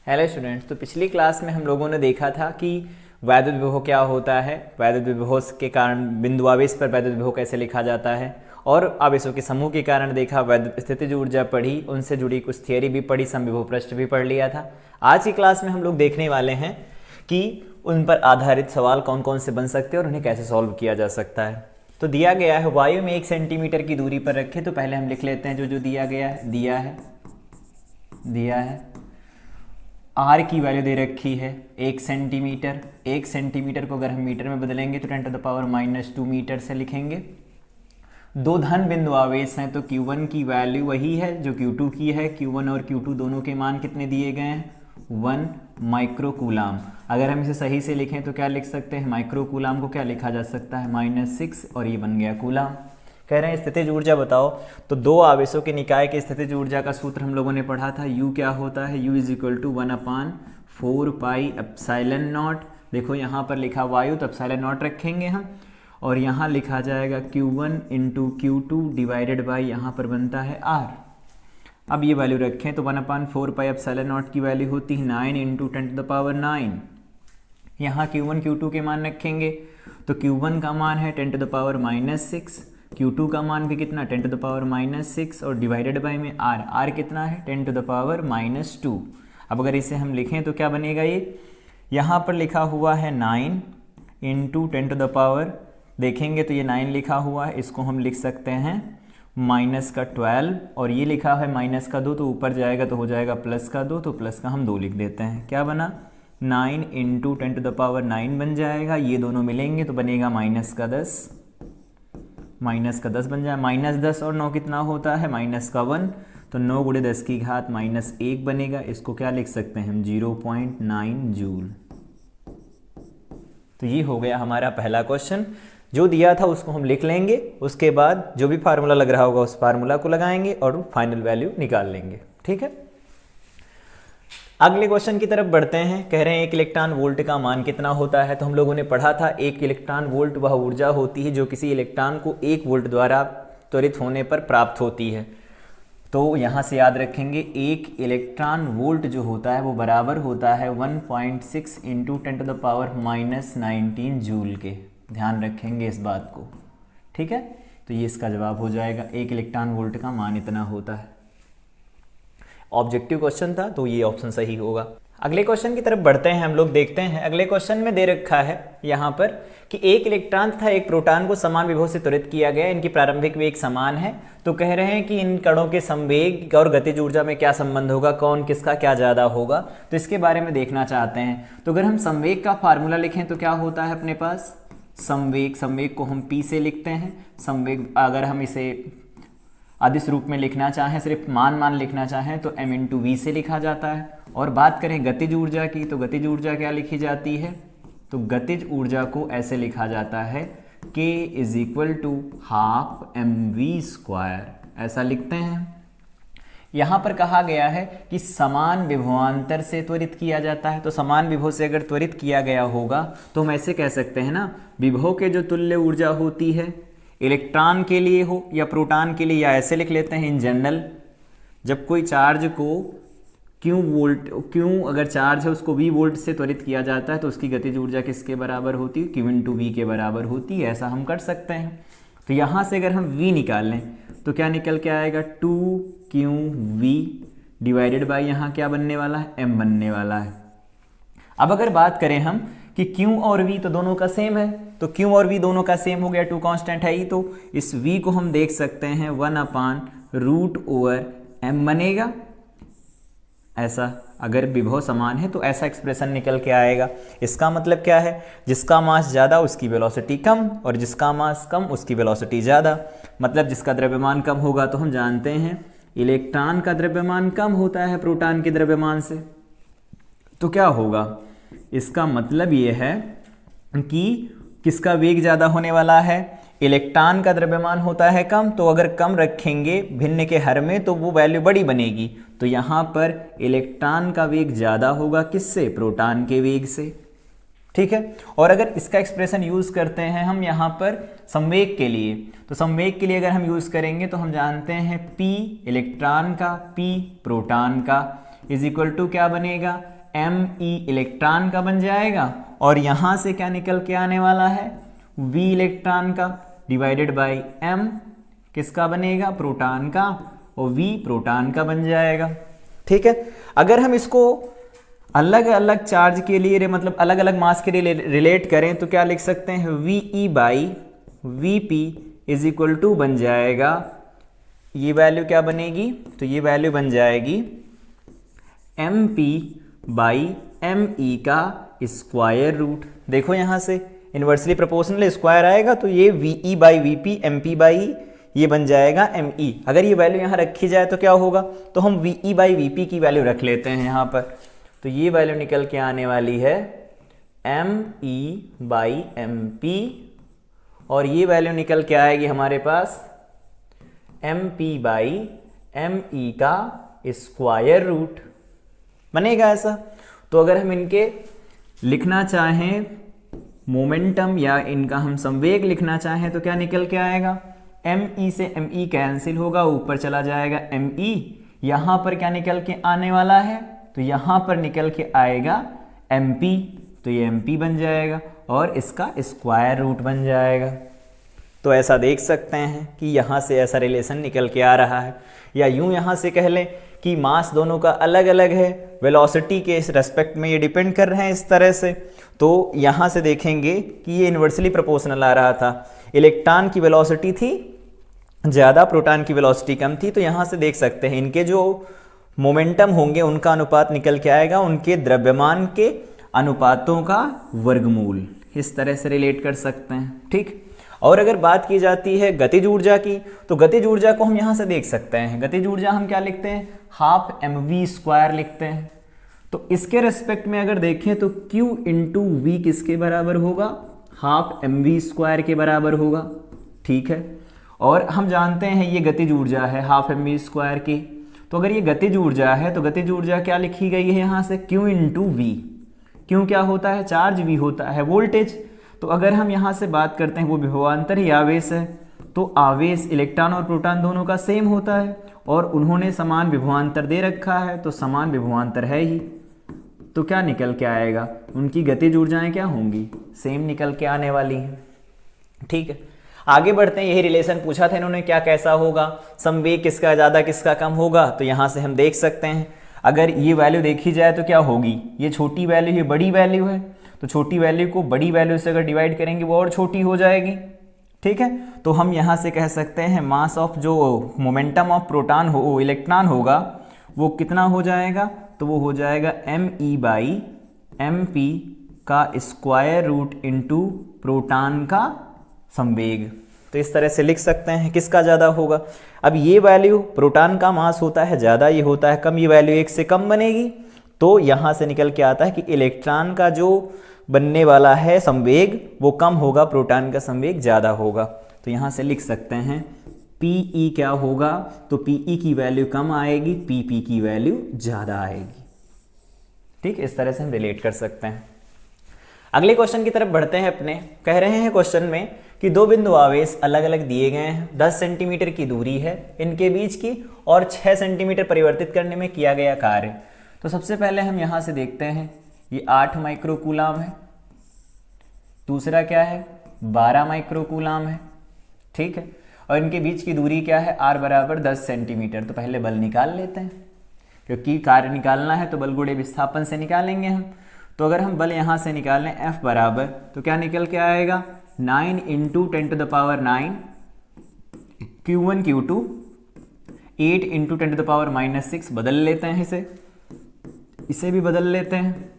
Hello students, तो पिछली class में हम लोगों ने देखा था कि वैद्युत विभव क्या होता है, वैद्युत विभव के कारण बिंदु आवेश पर वैद्युत विभव कैसे लिखा जाता है, और आवेशों के समूह के कारण देखा, वैद्युत स्थितिज ऊर्जा पढ़ी, उनसे जुड़ी कुछ थियरी भी पढ़ी, समविभव पृष्ठ भी पढ़ लिया था। आज की क्लास में हम लोग देखने वाले हैं कि उन पर आधारित सवाल कौन कौन से बन सकते हैं और उन्हें कैसे सॉल्व किया जा सकता है। तो दिया गया है वायु में 1 सेंटीमीटर की दूरी पर रखे, तो पहले हम लिख लेते हैं जो जो दिया गया है। दिया है आर की वैल्यू दे रखी है 1 सेंटीमीटर। 1 सेंटीमीटर को अगर हम मीटर में बदलेंगे तो 10⁻⁻² मीटर से लिखेंगे। दो धन बिंदु आवेश हैं, तो Q1 की वैल्यू वही है जो Q2 की है। Q1 और Q2 दोनों के मान कितने दिए गए हैं? 1 माइक्रोकूलाम। अगर हम इसे सही से लिखें तो क्या लिख सकते हैं? माइक्रोकूलाम को क्या लिखा जा सकता है? -6, और ये बन गया कूलाम। कह रहे हैं स्थितिज ऊर्जा बताओ। तो दो आवेशों के निकाय के स्थितिज ऊर्जा का सूत्र हम लोगों ने पढ़ा था। U क्या होता है? U = 1/4πε0। देखो यहाँ पर लिखा वायु, तो ε0 रखेंगे हम, और यहाँ लिखा जाएगा Q1 × Q2 डिवाइडेड बाई यहाँ पर बनता है R। अब ये वैल्यू रखें तो 1/4πε0 की वैल्यू होती है 9 × 10⁹। यहाँ Q1 Q2 के मान रखेंगे, तो Q1 का मान है 10⁻⁻6, Q2 का मान भी कितना 10⁻⁻6, और डिवाइडेड बाई में R कितना है 10⁻²। अब अगर इसे हम लिखें तो क्या बनेगा? ये यहाँ पर लिखा हुआ है 9 × 10⁻, देखेंगे तो ये 9 लिखा हुआ है, इसको हम लिख सकते हैं -12, और ये लिखा है -2, तो ऊपर जाएगा तो हो जाएगा +2, तो प्लस का हम 2 लिख देते हैं। क्या बना? 9 × 10⁻9 बन जाएगा। ये दोनों मिलेंगे तो बनेगा -10 बन जाए। -10 और 9 कितना होता है? -1, तो 9 × 10⁻⁻1 बनेगा। इसको क्या लिख सकते हैं हम? 0.9 जूल। तो ये हो गया हमारा पहला क्वेश्चन। जो दिया था उसको हम लिख लेंगे, उसके बाद जो भी फार्मूला लग रहा होगा उस फार्मूला को लगाएंगे और फाइनल वैल्यू निकाल लेंगे। ठीक है, अगले क्वेश्चन की तरफ बढ़ते हैं। कह रहे हैं 1 इलेक्ट्रॉन वोल्ट का मान कितना होता है? तो हम लोगों ने पढ़ा था 1 इलेक्ट्रॉन वोल्ट वह ऊर्जा होती है जो किसी इलेक्ट्रॉन को 1 वोल्ट द्वारा त्वरित होने पर प्राप्त होती है। तो यहाँ से याद रखेंगे 1 इलेक्ट्रॉन वोल्ट जो होता है वो बराबर होता है 1.6 × 10⁻⁻19 जूल के। ध्यान रखेंगे इस बात को। ठीक है, तो ये इसका जवाब हो जाएगा। 1 इलेक्ट्रॉन वोल्ट का मान इतना होता है। ऑब्जेक्टिव क्वेश्चन था तो ये ऑप्शन सही होगा। अगले क्वेश्चन की तरफ बढ़ते हैं हम लोग। देखते हैं अगले क्वेश्चन में दे रखा है यहाँ पर कि 1 इलेक्ट्रॉन तथा 1 प्रोटॉन को समान विभव से त्वरित किया गया, इनकी प्रारंभिक वेग समान है। तो कह रहे हैं कि इन कणों के संवेग और गतिज ऊर्जा में क्या संबंध होगा, कौन किसका क्या ज़्यादा होगा, तो इसके बारे में देखना चाहते हैं। तो अगर हम संवेग का फार्मूला लिखें तो क्या होता है अपने पास? संवेग को हम P से लिखते हैं। संवेग अगर हम इसे अदिश रूप में लिखना चाहें, सिर्फ मान लिखना चाहें तो m × v से लिखा जाता है। और बात करें गतिज ऊर्जा की, तो गतिज ऊर्जा क्या लिखी जाती है? तो गतिज ऊर्जा को ऐसे लिखा जाता है K = ½ mv², ऐसा लिखते हैं। यहाँ पर कहा गया है कि समान विभवांतर से त्वरित किया जाता है। तो समान विभव से अगर त्वरित किया गया होगा तो हम ऐसे कह सकते हैं ना, विभव के जो तुल्य ऊर्जा होती है, इलेक्ट्रॉन के लिए हो या प्रोटॉन के लिए, या ऐसे लिख लेते हैं इन जनरल, जब कोई चार्ज को Q अगर चार्ज है उसको V वोल्ट से त्वरित किया जाता है तो उसकी गतिज ऊर्जा किसके बराबर होती है? Q × V के बराबर होती है। ऐसा हम कर सकते हैं। तो यहाँ से अगर हम V निकाल लें तो क्या निकल के आएगा? 2QV डिवाइडेड बाई यहाँ क्या बनने वाला है? M बनने वाला है। अब अगर बात करें हम कि Q और V तो दोनों का सेम है, तो Q और V दोनों का सेम हो गया, 2 कांस्टेंट है ही, तो इस V को हम देख सकते हैं 1/√m बनेगा। ऐसा अगर विभव समान है तो ऐसा एक्सप्रेशन निकल के आएगा। इसका मतलब क्या है? जिसका मास ज़्यादा उसकी वेलोसिटी कम, और जिसका मास कम उसकी वेलोसिटी ज़्यादा। मतलब जिसका द्रव्यमान कम होगा, तो हम जानते हैं इलेक्ट्रॉन का द्रव्यमान कम होता है प्रोटॉन के द्रव्यमान से, तो क्या होगा? इसका मतलब ये है कि किसका वेग ज़्यादा होने वाला है? इलेक्ट्रॉन का द्रव्यमान होता है कम, तो अगर कम रखेंगे भिन्न के हर में तो वो वैल्यू बड़ी बनेगी। तो यहाँ पर इलेक्ट्रॉन का वेग ज़्यादा होगा किससे? प्रोटॉन के वेग से। ठीक है, और अगर इसका एक्सप्रेशन यूज़ करते हैं हम यहाँ पर संवेग के लिए, तो संवेग के लिए अगर हम यूज़ करेंगे तो हम जानते हैं P इलेक्ट्रॉन का, P प्रोटॉन का इज इक्वल टू क्या बनेगा? Me इलेक्ट्रॉन का बन जाएगा और यहाँ से क्या निकल के आने वाला है, V इलेक्ट्रॉन का डिवाइडेड बाई M किसका बनेगा, प्रोटॉन का, और V प्रोटॉन का बन जाएगा। ठीक है, अगर हम इसको अलग अलग चार्ज के लिए मतलब अलग अलग मास के लिए रिलेट करें तो क्या लिख सकते हैं, VE by VP is equal to बन जाएगा, ये वैल्यू क्या बनेगी, तो ये वैल्यू बन जाएगी MP बाई ME का स्क्वायर रूट। देखो यहाँ से इन्वर्सली प्रोपोर्शनल स्क्वायर आएगा तो ये VE by VP MP by ये बन जाएगा ME। अगर ये वैल्यू यहाँ रखी जाए तो क्या होगा, तो हम VE बाई VP की वैल्यू रख लेते हैं यहाँ पर, तो ये वैल्यू निकल के आने वाली है ME बाई MP और ये वैल्यू निकल के आएगी हमारे पास MP बाई ME का स्क्वायर रूट बनेगा ऐसा। तो अगर हम इनके लिखना चाहें मोमेंटम या इनका हम संवेग लिखना चाहें तो क्या निकल के आएगा, ME से ME कैंसिल होगा, ऊपर चला जाएगा ME, यहाँ पर क्या निकल के आने वाला है, तो यहाँ पर निकल के आएगा MP, तो ये MP बन जाएगा और इसका स्क्वायर रूट बन जाएगा। तो ऐसा देख सकते हैं कि यहाँ से ऐसा रिलेशन निकल के आ रहा है, या यूँ यहाँ से कह लें कि मास दोनों का अलग अलग है, वेलोसिटी के रेस्पेक्ट में ये डिपेंड कर रहे हैं इस तरह से। तो यहाँ से देखेंगे कि ये इन्वर्सली प्रोपोर्शनल आ रहा था, इलेक्ट्रॉन की वेलोसिटी थी ज़्यादा, प्रोटॉन की वेलोसिटी कम थी, तो यहाँ से देख सकते हैं इनके जो मोमेंटम होंगे उनका अनुपात निकल के आएगा उनके द्रव्यमान के अनुपातों का वर्गमूल, इस तरह से रिलेट कर सकते हैं। ठीक, और अगर बात की जाती है गतिज ऊर्जा की, तो गतिज ऊर्जा को हम यहाँ से देख सकते हैं, गतिज ऊर्जा हम क्या लिखते हैं, हाफ mv² लिखते हैं। तो इसके रेस्पेक्ट में अगर देखें तो Q इंटू वी किसके बराबर होगा, हाफ mv² के बराबर होगा। ठीक है, और हम जानते हैं ये गतिज ऊर्जा है हाफ mv² की, तो अगर ये गतिज ऊर्जा है तो गतिज ऊर्जा क्या लिखी गई है यहाँ से, Q इंटू वी। क्यों क्या होता है, चार्ज, V होता है वोल्टेज। तो अगर हम यहाँ से बात करते हैं वो विभवांतर ही आवेश है, तो आवेश इलेक्ट्रॉन और प्रोटॉन दोनों का सेम होता है और उन्होंने समान विभवांतर दे रखा है, तो समान विभवांतर है ही, तो क्या निकल के आएगा, उनकी गतिज ऊर्जाएं क्या होंगी, सेम निकल के आने वाली हैं। ठीक है, आगे बढ़ते हैं, यही रिलेशन पूछा था इन्होंने, क्या कैसा होगा, संवेग किसका ज़्यादा किसका कम होगा। तो यहाँ से हम देख सकते हैं अगर ये वैल्यू देखी जाए तो क्या होगी, ये छोटी वैल्यू ये बड़ी वैल्यू है, तो छोटी वैल्यू को बड़ी वैल्यू से अगर डिवाइड करेंगे वो और छोटी हो जाएगी। ठीक है, तो हम यहाँ से कह सकते हैं मास ऑफ जो मोमेंटम ऑफ प्रोटॉन हो इलेक्ट्रॉन होगा वो कितना हो जाएगा, तो वो हो जाएगा ME बाई MP का स्क्वायर रूट इंटू प्रोटॉन का संवेग। तो इस तरह से लिख सकते हैं किसका ज़्यादा होगा। अब ये वैल्यू प्रोटॉन का मास होता है ज़्यादा, ये होता है कम, ये वैल्यू 1 से कम बनेगी, तो यहाँ से निकल के आता है कि इलेक्ट्रॉन का जो बनने वाला है संवेग वो कम होगा, प्रोटॉन का संवेग ज़्यादा होगा। तो यहाँ से लिख सकते हैं PE क्या होगा, तो PE की वैल्यू कम आएगी, PP की वैल्यू ज़्यादा आएगी। ठीक, इस तरह से हम रिलेट कर सकते हैं। अगले क्वेश्चन की तरफ बढ़ते हैं अपने। कह रहे हैं क्वेश्चन में कि दो बिंदु आवेश अलग अलग दिए गए हैं, 10 सेंटीमीटर की दूरी है इनके बीच की और 6 सेंटीमीटर परिवर्तित करने में किया गया कार्य। तो सबसे पहले हम यहाँ से देखते हैं ये 8 माइक्रोकूलाम है, दूसरा क्या है 12 माइक्रोकूलाम है। ठीक है, और इनके बीच की दूरी क्या है, r बराबर 10 सेंटीमीटर। तो पहले बल निकाल लेते हैं, क्योंकि कार्य निकालना है तो बल गुणे विस्थापन से निकालेंगे हम। तो अगर हम बल यहाँ से निकालें F बराबर, तो क्या निकल के आएगा 9 इंटू 10⁹ Q1 Q2, 8 इंटू 10⁻⁻6, बदल लेते हैं इसे भी बदल लेते हैं,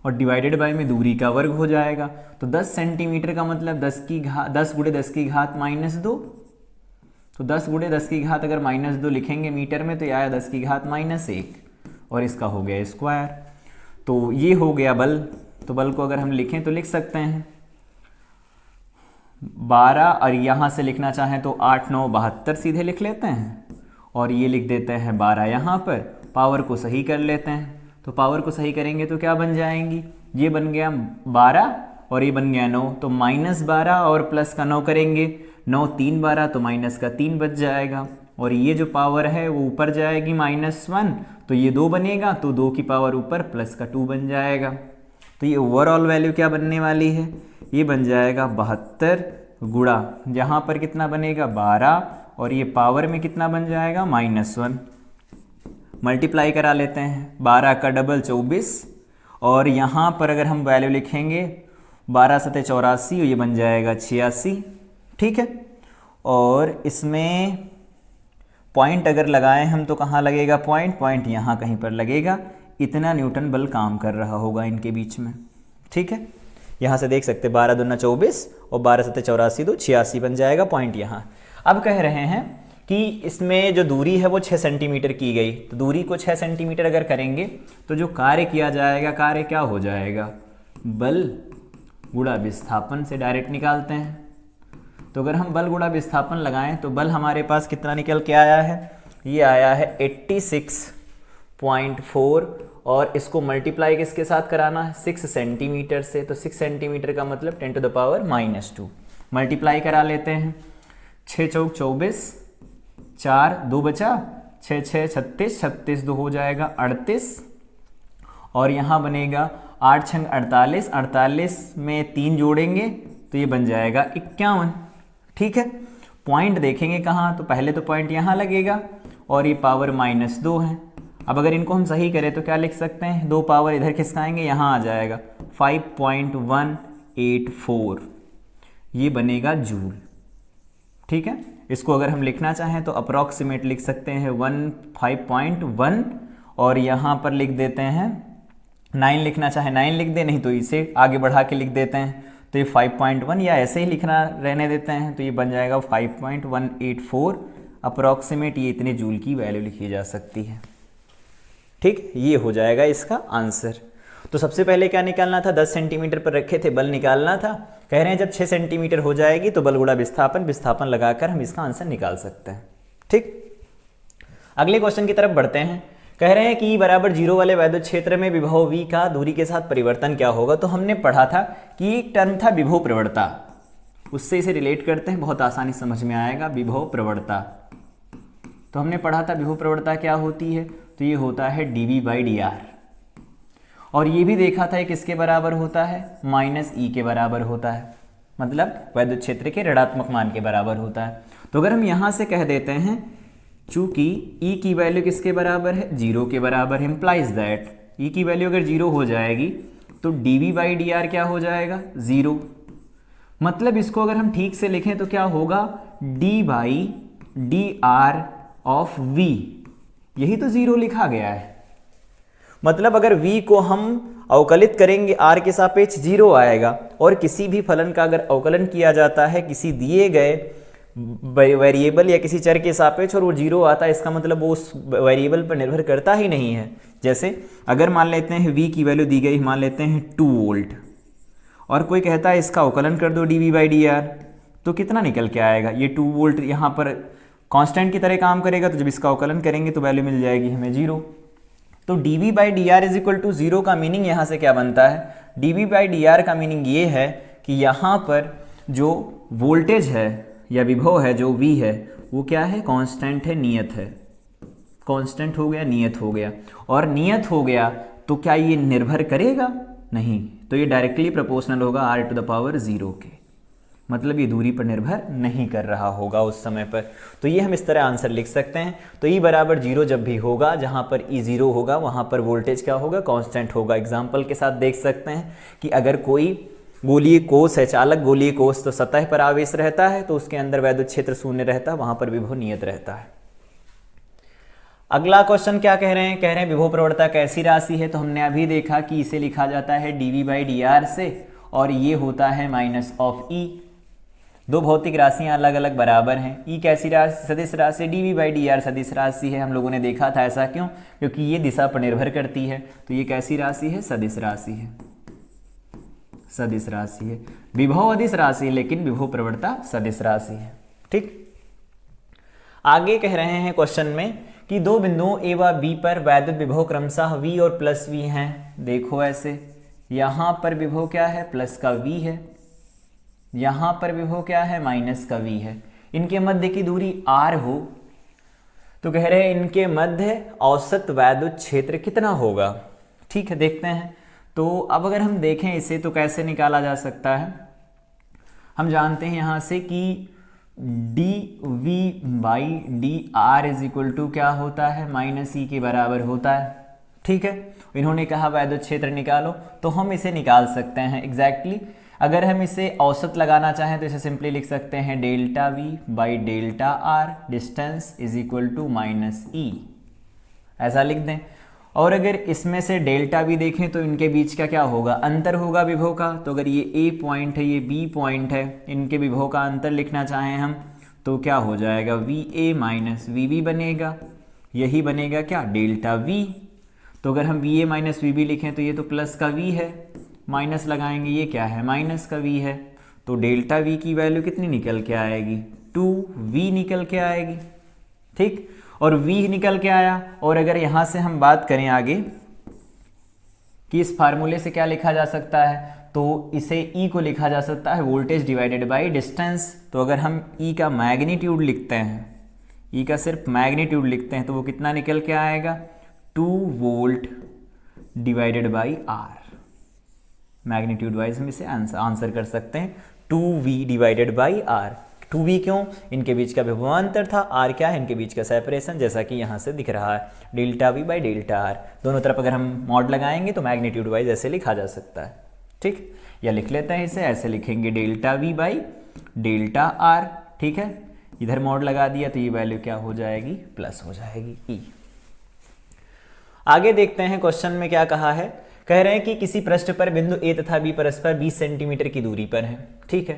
और डिवाइडेड बाय में दूरी का वर्ग हो जाएगा। तो 10 सेंटीमीटर का मतलब 10 गुणे 10 की घात -2, तो 10 गुणे 10 की घात अगर -2 लिखेंगे मीटर में तो ये आया 10 की घात -1, और इसका हो गया स्क्वायर। तो ये हो गया बल। तो बल को अगर हम लिखें तो लिख सकते हैं 12, और यहाँ से लिखना चाहें तो 8 9 72 सीधे लिख लेते हैं, और ये लिख देते हैं 12 यहाँ पर। पावर को सही कर लेते हैं, तो पावर को सही करेंगे तो क्या बन जाएंगी, ये बन गया 12 और ये बन गया 9, तो -12 और प्लस का 9 करेंगे, 9 3 12 तो माइनस का 3 बच जाएगा, और ये जो पावर है वो ऊपर जाएगी -1, तो ये 2 बनेगा, तो 2 की पावर ऊपर प्लस का 2 बन जाएगा। तो ये ओवरऑल वैल्यू क्या बनने वाली है, ये बन जाएगा 72 गुणा, यहाँ पर कितना बनेगा 12, और ये पावर में कितना बन जाएगा -1। मल्टीप्लाई करा लेते हैं, 12 का डबल 24, और यहाँ पर अगर हम वैल्यू लिखेंगे 12 सते 84, ये बन जाएगा 86। ठीक है, और इसमें पॉइंट अगर लगाएं हम तो कहाँ लगेगा पॉइंट यहाँ कहीं पर लगेगा। इतना न्यूटन बल काम कर रहा होगा इनके बीच में। ठीक है, यहाँ से देख सकते 12 दूना 24 और 12 सते 84, तो 86 बन जाएगा पॉइंट यहाँ। अब कह रहे हैं कि इसमें जो दूरी है वो 6 सेंटीमीटर की गई, तो दूरी को 6 सेंटीमीटर अगर करेंगे तो जो कार्य किया जाएगा, कार्य क्या हो जाएगा, बल गुणा विस्थापन से डायरेक्ट निकालते हैं। तो अगर हम बल गुणा विस्थापन लगाएं तो बल हमारे पास कितना निकल के आया है, ये आया है 86.4, और इसको मल्टीप्लाई किसके साथ कराना है, 6 सेंटीमीटर से, तो 6 सेंटीमीटर का मतलब 10⁻⁻²। मल्टीप्लाई करा लेते हैं, 6 चौक 24, 4 2 बचा, 6 6 36, 36 2 हो जाएगा 38, और यहाँ बनेगा 8 छंग 48, 48 में 3 जोड़ेंगे तो ये बन जाएगा 51। ठीक है, पॉइंट देखेंगे कहाँ, तो पहले तो पॉइंट यहाँ लगेगा, और ये पावर -2 है। अब अगर इनको हम सही करें तो क्या लिख सकते हैं, 2 पावर इधर खिसकाएंगे, यहाँ आ जाएगा 5.184, ये बनेगा जूल। ठीक है, इसको अगर हम लिखना चाहें तो अप्रॉक्सीमेट लिख सकते हैं 5.1, और यहाँ पर लिख देते हैं 9, लिखना चाहे 9 लिख दे, नहीं तो इसे आगे बढ़ा के लिख देते हैं, तो ये 5.1, या ऐसे ही लिखना रहने देते हैं, तो ये बन जाएगा 5.184 अप्रॉक्सीमेट, ये इतने जूल की वैल्यू लिखी जा सकती है। ठीक, ये हो जाएगा इसका आंसर। तो सबसे पहले क्या निकालना था, 10 सेंटीमीटर पर रखे थे, बल निकालना था। कह रहे हैं जब 6 सेंटीमीटर हो जाएगी तो बल गुणा विस्थापन, विस्थापन लगाकर हम इसका आंसर निकाल सकते हैं। ठीक, अगले क्वेश्चन की तरफ बढ़ते हैं। कह रहे हैं कि E बराबर 0 वाले वैद्युत क्षेत्र में विभव V का दूरी के साथ परिवर्तन क्या होगा। तो हमने पढ़ा था कि एक टर्म था विभव प्रवणता, उससे इसे रिलेट करते हैं, बहुत आसानी समझ में आएगा। विभव प्रवणता, तो हमने पढ़ा था विभव प्रवणता क्या होती है, तो ये होता है dV/dr, और ये भी देखा था ये किसके बराबर होता है, -E के बराबर होता है, मतलब वैद्युत क्षेत्र के ऋणात्मक मान के बराबर होता है। तो अगर हम यहाँ से कह देते हैं चूंकि E की वैल्यू किसके बराबर है, 0 के बराबर, इम्प्लाइज दैट E की वैल्यू अगर 0 हो जाएगी तो dV/dr क्या हो जाएगा, 0। मतलब इसको अगर हम ठीक से लिखें तो क्या होगा, d/dr ऑफ V, यही तो 0 लिखा गया है। मतलब अगर V को हम अवकलित करेंगे r के सापेक्ष 0 आएगा, और किसी भी फलन का अगर अवकलन किया जाता है किसी दिए गए वेरिएबल या किसी चर के सापेक्ष और वो 0 आता है, इसका मतलब वो उस वेरिएबल पर निर्भर करता ही नहीं है। जैसे अगर मान लेते हैं V की वैल्यू दी गई, मान लेते हैं 2 वोल्ट, और कोई कहता है इसका अवकलन कर दो dV/dr, तो कितना निकल के आएगा, ये 2 वोल्ट यहाँ पर कांस्टेंट की तरह काम करेगा, तो जब इसका अवकलन करेंगे तो वैल्यू मिल जाएगी हमें 0। तो dV/dr इज इक्वल टू 0 का मीनिंग यहाँ से क्या बनता है, dV/dr का मीनिंग ये है कि यहाँ पर जो वोल्टेज है या विभव है, जो V है, वो क्या है, कांस्टेंट है, नियत है। कांस्टेंट हो गया, नियत हो गया, और नियत हो गया तो क्या ये निर्भर करेगा, नहीं, तो ये डायरेक्टली प्रोपोर्शनल होगा r⁴ के, मतलब ये दूरी पर निर्भर नहीं कर रहा होगा उस समय पर। तो ये हम इस तरह आंसर लिख सकते हैं। तो E बराबर 0 जब भी होगा, जहाँ पर E 0 होगा वहाँ पर वोल्टेज क्या होगा, कांस्टेंट होगा। एग्जाम्पल के साथ देख सकते हैं कि अगर कोई गोलीय कोष है, चालक गोलीय कोष, तो सतह पर आवेश रहता है तो उसके अंदर वैद्युत क्षेत्र शून्य रहता है, वहाँ पर विभव नियत रहता है। अगला क्वेश्चन क्या कह रहे हैं, कह रहे हैं विभव प्रवणता कैसी राशि है। तो हमने अभी देखा कि इसे लिखा जाता है dV/dr से, और ये होता है -E। दो भौतिक राशियां अलग अलग बराबर हैं। E कैसी राशि, सदिश राशि, dV/dr सदिश राशि है, हम लोगों ने देखा था। ऐसा क्यों, क्योंकि ये दिशा पर निर्भर करती है। तो ये कैसी राशि है, सदिश राशि है, सदिश राशि है। विभव अदिश राशि, लेकिन विभव प्रवणता सदिश राशि है। ठीक, आगे कह रहे हैं क्वेश्चन में कि दो बिंदुओं A व B पर वैद्युत विभव क्रमशः V और +V हैं। देखो ऐसे, यहाँ पर विभव क्या है, प्लस का V है, यहाँ पर विभव क्या है, माइनस का V है। इनके मध्य की दूरी R हो तो कह रहे हैं इनके मध्य औसत वैद्युत क्षेत्र कितना होगा। ठीक है, देखते हैं। तो अब अगर हम देखें इसे तो कैसे निकाला जा सकता है। हम जानते हैं यहाँ से कि D V by D R is equal to क्या होता है, माइनस ई के बराबर होता है। ठीक है, इन्होंने कहा वैद्युत क्षेत्र निकालो, तो हम इसे निकाल सकते हैं एग्जैक्टली। अगर हम इसे औसत लगाना चाहें तो इसे सिंपली लिख सकते हैं delta V by delta R distance is equal to minus E, ऐसा लिख दें। और अगर इसमें से डेल्टा वी देखें तो इनके बीच का क्या होगा, अंतर होगा विभव का। तो अगर ये ए पॉइंट है, ये बी पॉइंट है, इनके विभव का अंतर लिखना चाहें हम तो क्या हो जाएगा, V A minus V B बनेगा। यही बनेगा क्या, डेल्टा वी। तो अगर हम V A minus V B लिखें तो ये तो प्लस का वी है, माइनस लगाएंगे ये क्या है, माइनस का वी है। तो डेल्टा वी की वैल्यू कितनी निकल के आएगी, 2v निकल के आएगी। ठीक, और v निकल के आया। और अगर यहाँ से हम बात करें आगे कि इस फार्मूले से क्या लिखा जा सकता है, तो इसे E को लिखा जा सकता है वोल्टेज डिवाइडेड बाय डिस्टेंस। तो अगर हम E का मैग्नीट्यूड लिखते हैं, E का सिर्फ मैग्नीट्यूड लिखते हैं, तो वो कितना निकल के आएगा, 2 volt divided by R। Magnitude wise हम इसे आंसर कर सकते हैं 2v divided by R। 2v क्यों, इनके बीच का विभवांतर था, R क्या है, इनके बीच का सेपरेशन, जैसा कि यहाँ से दिख रहा है delta v by delta R। दोनों तरफ अगर हम मॉड लगाएंगे तो मैग्नीट्यूड वाइज ऐसे लिखा जा सकता है। ठीक, या लिख लेते हैं इसे ऐसे, लिखेंगे delta v by delta R। ठीक है, इधर मॉड लगा दिया तो ये वैल्यू क्या हो जाएगी, प्लस हो जाएगी E। आगे देखते हैं क्वेश्चन में क्या कहा है। कह रहे हैं कि किसी पृष्ठ पर बिंदु A तथा B परस्पर 20 सेंटीमीटर की दूरी पर है। ठीक है,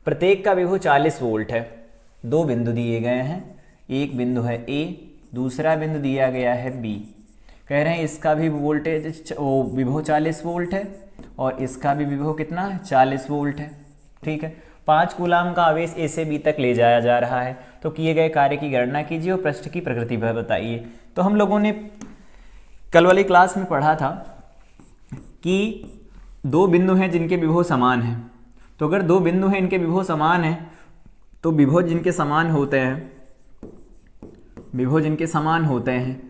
प्रत्येक का विभव 40 वोल्ट है। दो बिंदु दिए गए हैं, एक बिंदु है A, दूसरा बिंदु दिया गया है B। कह रहे हैं इसका भी वोल्टेज विभव 40 वोल्ट है और इसका भी विभव कितना है, 40 वोल्ट है। ठीक है, 5 कूलाम का आवेश A से B तक ले जाया जा रहा है। तो किए गए कार्य की गणना कीजिए और पृष्ठ की प्रकृति बताइए। तो हम लोगों ने कल वाली क्लास में पढ़ा था कि दो बिंदु हैं जिनके विभव समान हैं। तो अगर दो बिंदु हैं इनके विभव समान हैं तो विभव जिनके समान होते हैं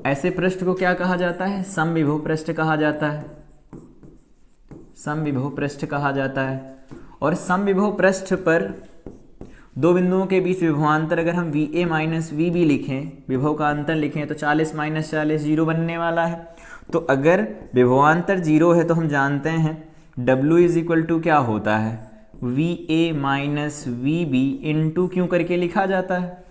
ऐसे पृष्ठ को क्या कहा जाता है, समविभव पृष्ठ कहा जाता है। समविभव पृष्ठ कहा जाता है। और समविभव पृष्ठ पर दो बिंदुओं के बीच विभवांतर अगर हम VA माइनस VB लिखें, विभव का अंतर लिखें, तो 40 माइनस 40 जीरो बनने वाला है। तो अगर विभवांतर जीरो है तो हम जानते हैं W इज इक्वल टू क्या होता है, VA माइनस VB इंटू क्यों करके लिखा जाता है।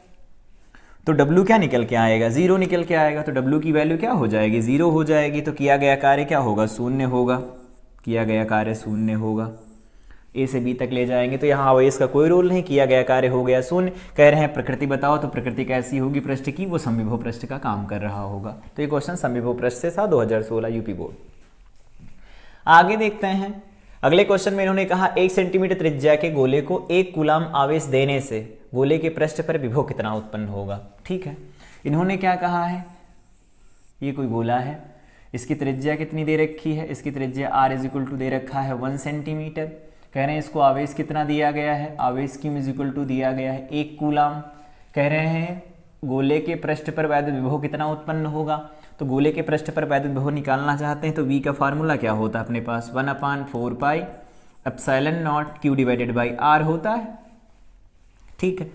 तो W क्या निकल के आएगा, जीरो निकल के आएगा। तो W की वैल्यू क्या हो जाएगी, जीरो हो जाएगी। तो किया गया कार्य क्या होगा, शून्य होगा। किया गया कार्य शून्य होगा। A से B तक ले जाएंगे तो यहाँ आवेश का कोई रोल नहीं, किया गया कार्य हो गया शून्य। कह रहे हैं प्रकृति बताओ, तो प्रकृति कैसी होगी पृष्ठ की, वो समविभव पृष्ठ का काम कर रहा होगा। तो ये क्वेश्चन समविभव पृष्ठ से था 2016 यूपी बोर्ड। आगे देखते हैं अगले क्वेश्चन में इन्होंने कहा 1 सेंटीमीटर त्रिज्या के गोले को 1 कूलाम आवेश देने से गोले के पृष्ठ पर विभव कितना उत्पन्न होगा। ठीक है, इन्होंने क्या कहा है, ये कोई गोला है, इसकी त्रिज्या कितनी दे रखी है, इसकी त्रिज्या R इज इक्वल टू दे रखा है 1 सेंटीमीटर। कह रहे हैं इसको आवेश कितना दिया गया है, आवेश Q इज इक्वल टू दिया गया है 1 कूलाम। कह रहे हैं गोले के पृष्ठ पर वैद्युत विभव कितना उत्पन्न होगा। तो गोले के पृष्ठ पर वैद्युत विभव निकालना चाहते हैं तो V का फार्मूला क्या होता है अपने पास, 1/4 pi epsilon not Q divided by R होता है। ठीक है,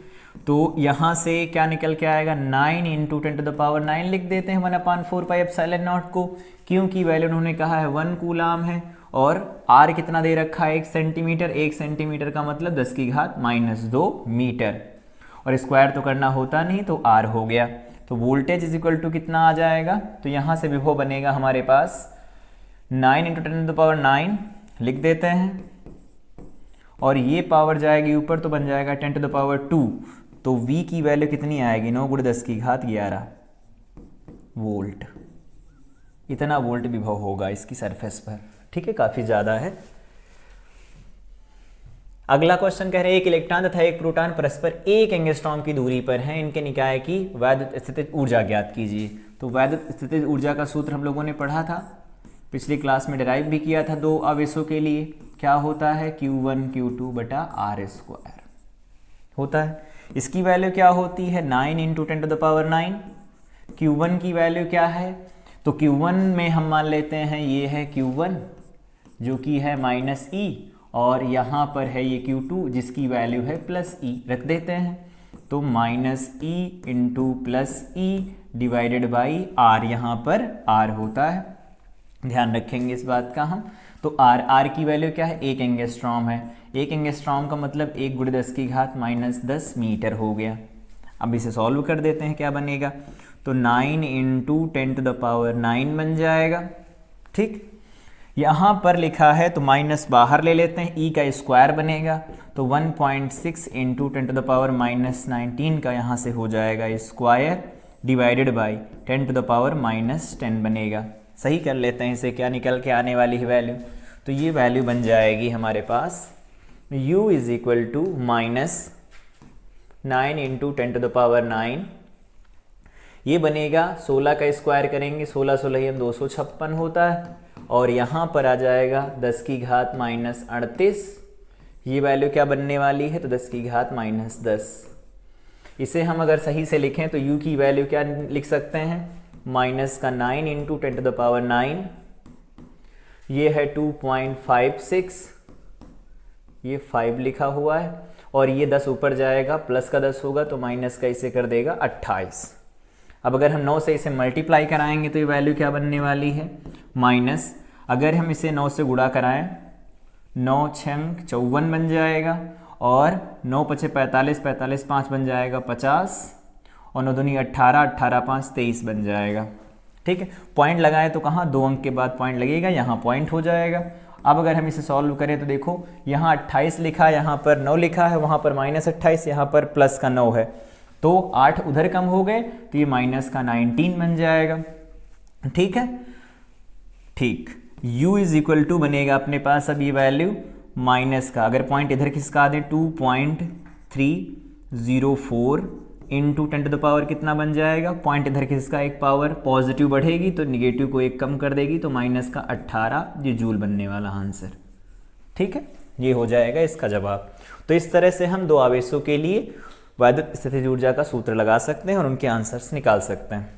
तो यहाँ से क्या निकल के आएगा, 9 इंटू 10⁹ लिख देते हैं 1/4 पाई एप्सिलॉन नॉट को। Q की वैल्यू उन्होंने कहा है 1 कूलाम है और R कितना दे रखा है 1 सेंटीमीटर। 1 सेंटीमीटर का मतलब 10⁻² मीटर, और स्क्वायर तो करना होता नहीं तो R हो गया। तो वोल्टेज इज इक्वल टू कितना आ जाएगा, तो यहाँ से विभव बनेगा हमारे पास 9 इंटू 10⁹ लिख देते हैं और ये पावर जाएगी ऊपर तो बन जाएगा 10⁻²। तो V की वैल्यू कितनी आएगी, 9 × 10⁻11 वोल्ट। इतना वोल्ट विभव होगा इसकी सरफेस पर। ठीक है, काफ़ी ज़्यादा है। अगला क्वेश्चन कह रहे हैं एक इलेक्ट्रॉन तथा एक प्रोटॉन परस्पर 1 एंगस्ट्रॉम की दूरी पर हैं, इनके निकाय की वैद्युत स्थितिज ऊर्जा ज्ञात कीजिए। तो वैद्युत स्थितिज ऊर्जा का सूत्र हम लोगों ने पढ़ा था, पिछली क्लास में डिराइव भी किया था दो आवेशों के लिए। क्या होता है, Q1 Q2 बटा R² होता है। इसकी वैल्यू क्या होती है 9 इंटू 10⁹। Q1 की वैल्यू क्या है, तो Q1 में हम मान लेते हैं ये है Q1 जो कि है -e, और यहाँ पर है ये Q2 जिसकी वैल्यू है +e, रख देते हैं। तो -e into +e divided by r, यहाँ पर r होता है, ध्यान रखेंगे इस बात का हम। तो r की वैल्यू क्या है, 1 एंगस्ट्रॉम है। 1 एंगस्ट्रॉम का मतलब 1 × 10⁻⁻10 मीटर हो गया। अब इसे सॉल्व कर देते हैं, क्या बनेगा, तो 9 इंटू 10⁹ बन जाएगा। ठीक, यहाँ पर लिखा है तो माइनस बाहर ले लेते हैं, e का स्क्वायर बनेगा, तो 1.6 इंटू 10⁻⁻19 का यहाँ से हो जाएगा स्क्वायर डिवाइडेड बाई 10⁻⁻10 बनेगा। सही कर लेते हैं इसे, क्या निकल के आने वाली है वैल्यू, तो ये वैल्यू बन जाएगी हमारे पास u is equal to -9 into 10⁹। ये बनेगा 16 का स्क्वायर करेंगे, 16 16 256 होता है, और यहाँ पर आ जाएगा 10⁻38। ये वैल्यू क्या बनने वाली है, तो 10⁻−10। इसे हम अगर सही से लिखें तो u की वैल्यू क्या लिख सकते हैं, -9 इंटू 10⁹, ये है 2.56, ये 5 लिखा हुआ है, और ये 10 ऊपर जाएगा, प्लस का 10 होगा तो माइनस का इसे कर देगा 28। अब अगर हम 9 से इसे मल्टीप्लाई कराएंगे तो ये वैल्यू क्या बनने वाली है, माइनस, अगर हम इसे 9 से गुणा कराएं, 9 छंग 54 बन जाएगा, और 9 पचे 45, 45 5 बन जाएगा 50, और 9 दूनी 18, 18 5 23 बन जाएगा। ठीक है, पॉइंट लगाएं तो कहाँ, 2 अंक के बाद पॉइंट लगेगा, यहाँ पॉइंट हो जाएगा। अब अगर हम इसे सॉल्व करें तो देखो यहाँ 28 लिखा है, यहाँ पर 9 लिखा है, वहाँ पर -28, यहाँ पर प्लस का 9 है, तो 8 उधर कम हो गए, तो ये -19 बन जाएगा। ठीक है, ठीक, u इज इक्वल टू बनेगा अपने पास अब ये वैल्यू माइनस का, अगर पॉइंट इधर खिसका दें 2.304 इंटू 10⁻, कितना बन जाएगा, पॉइंट इधर खिसका, एक पावर पॉजिटिव बढ़ेगी तो निगेटिव को एक कम कर देगी, तो -18, ये जूल बनने वाला आंसर। ठीक है, ये हो जाएगा इसका जवाब। तो इस तरह से हम दो आवेशों के लिए वैद्युत स्थितिज ऊर्जा का सूत्र लगा सकते हैं और उनके आंसर्स निकाल सकते हैं।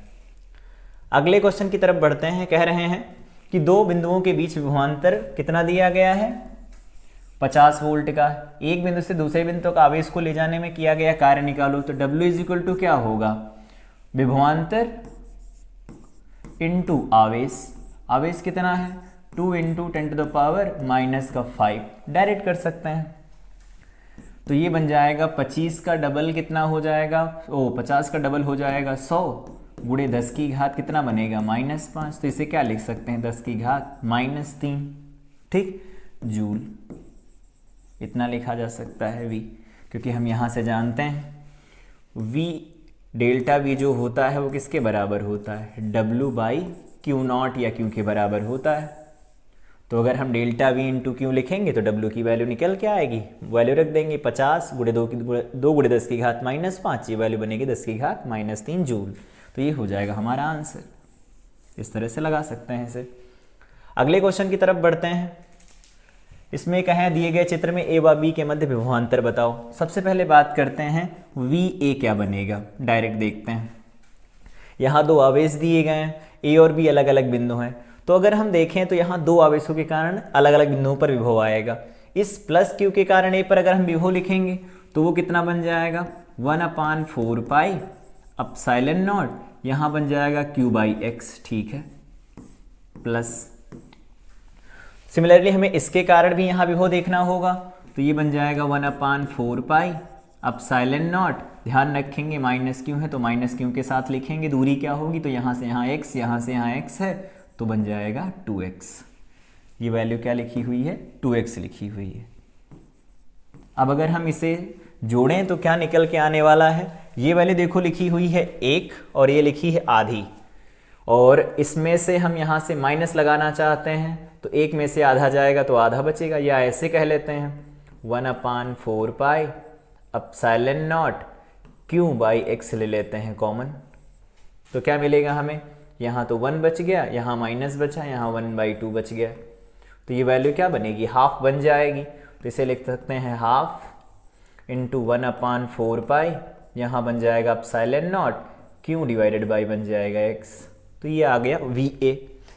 अगले क्वेश्चन की तरफ बढ़ते हैं। कह रहे हैं कि दो बिंदुओं के बीच विभवांतर कितना दिया गया है, 50 वोल्ट का। एक बिंदु से दूसरे बिंदु तक आवेश को ले जाने में किया गया कार्य निकालो। तो W इज इक्वल टू क्या होगा, विभवांतर इंटू आवेश। आवेश कितना है, 2 इंटू 10⁻⁻5, डायरेक्ट कर सकते हैं। तो ये बन जाएगा 25 का डबल कितना हो जाएगा, 50 का डबल हो जाएगा 100 गुणे 10 की घात कितना बनेगा, -5। तो इसे क्या लिख सकते हैं, 10 की घात -3, ठीक, जूल। इतना लिखा जा सकता है V, क्योंकि हम यहाँ से जानते हैं V डेल्टा V जो होता है वो किसके बराबर होता है, W/Q0 या Q के बराबर होता है। तो अगर हम डेल्टा V इंटू Q लिखेंगे तो W की वैल्यू निकल के आएगी, वैल्यू रख देंगे 50 गुणे 2 गुणे 10 की घात -5, ये वैल्यू बनेगी 10 की घात -3 जूल। तो ये हो जाएगा हमारा आंसर। इस तरह से लगा सकते हैं इसे। अगले क्वेश्चन की तरफ बढ़ते हैं। इसमें कहें दिए गए चित्र में A व B के मध्य विभवांतर बताओ। सबसे पहले बात करते हैं VA क्या बनेगा, डायरेक्ट देखते हैं। यहाँ दो आवेश दिए गए हैं, A और B अलग अलग बिंदु हैं। तो अगर हम देखें तो यहाँ दो आवेशों के कारण अलग अलग बिंदुओं पर विभव आएगा। इस प्लस Q के कारण A पर अगर हम विभव लिखेंगे तो वो कितना बन जाएगा, 1/4 पाई एप्सिलॉन नॉट, यहाँ बन जाएगा Q/x, ठीक है, प्लस। सिमिलरली हमें इसके कारण भी यहाँ विभव देखना होगा, तो ये बन जाएगा 1/4 पाई एप्सिलॉन नॉट। ध्यान रखेंगे माइनस क्यू है तो माइनस क्यू के साथ लिखेंगे, दूरी क्या होगी, तो यहाँ से यहाँ x, यहाँ से यहाँ x है, तो बन जाएगा 2x। ये वैल्यू क्या लिखी हुई है, 2x लिखी हुई है। अब अगर हम इसे जोड़ें तो क्या निकल के आने वाला है, ये वैल्यू देखो लिखी हुई है 1 और ये लिखी है आधी, और इसमें से हम यहाँ से माइनस लगाना चाहते हैं तो 1 में से आधा जाएगा तो आधा बचेगा, या ऐसे कह लेते हैं 1/4 पाई एप्सिलॉन नॉट Q/x ले लेते हैं कॉमन। तो क्या मिलेगा हमें, यहाँ तो 1 बच गया, यहाँ माइनस बचा, यहाँ 1/2 बच गया। तो ये वैल्यू क्या बनेगी, हाफ बन जाएगी। तो इसे लिख सकते हैं हाफ इंटू 1/4 पाई, यहाँ बन जाएगा epsilon not Q divided by बन जाएगा x। तो ये आ गया VA।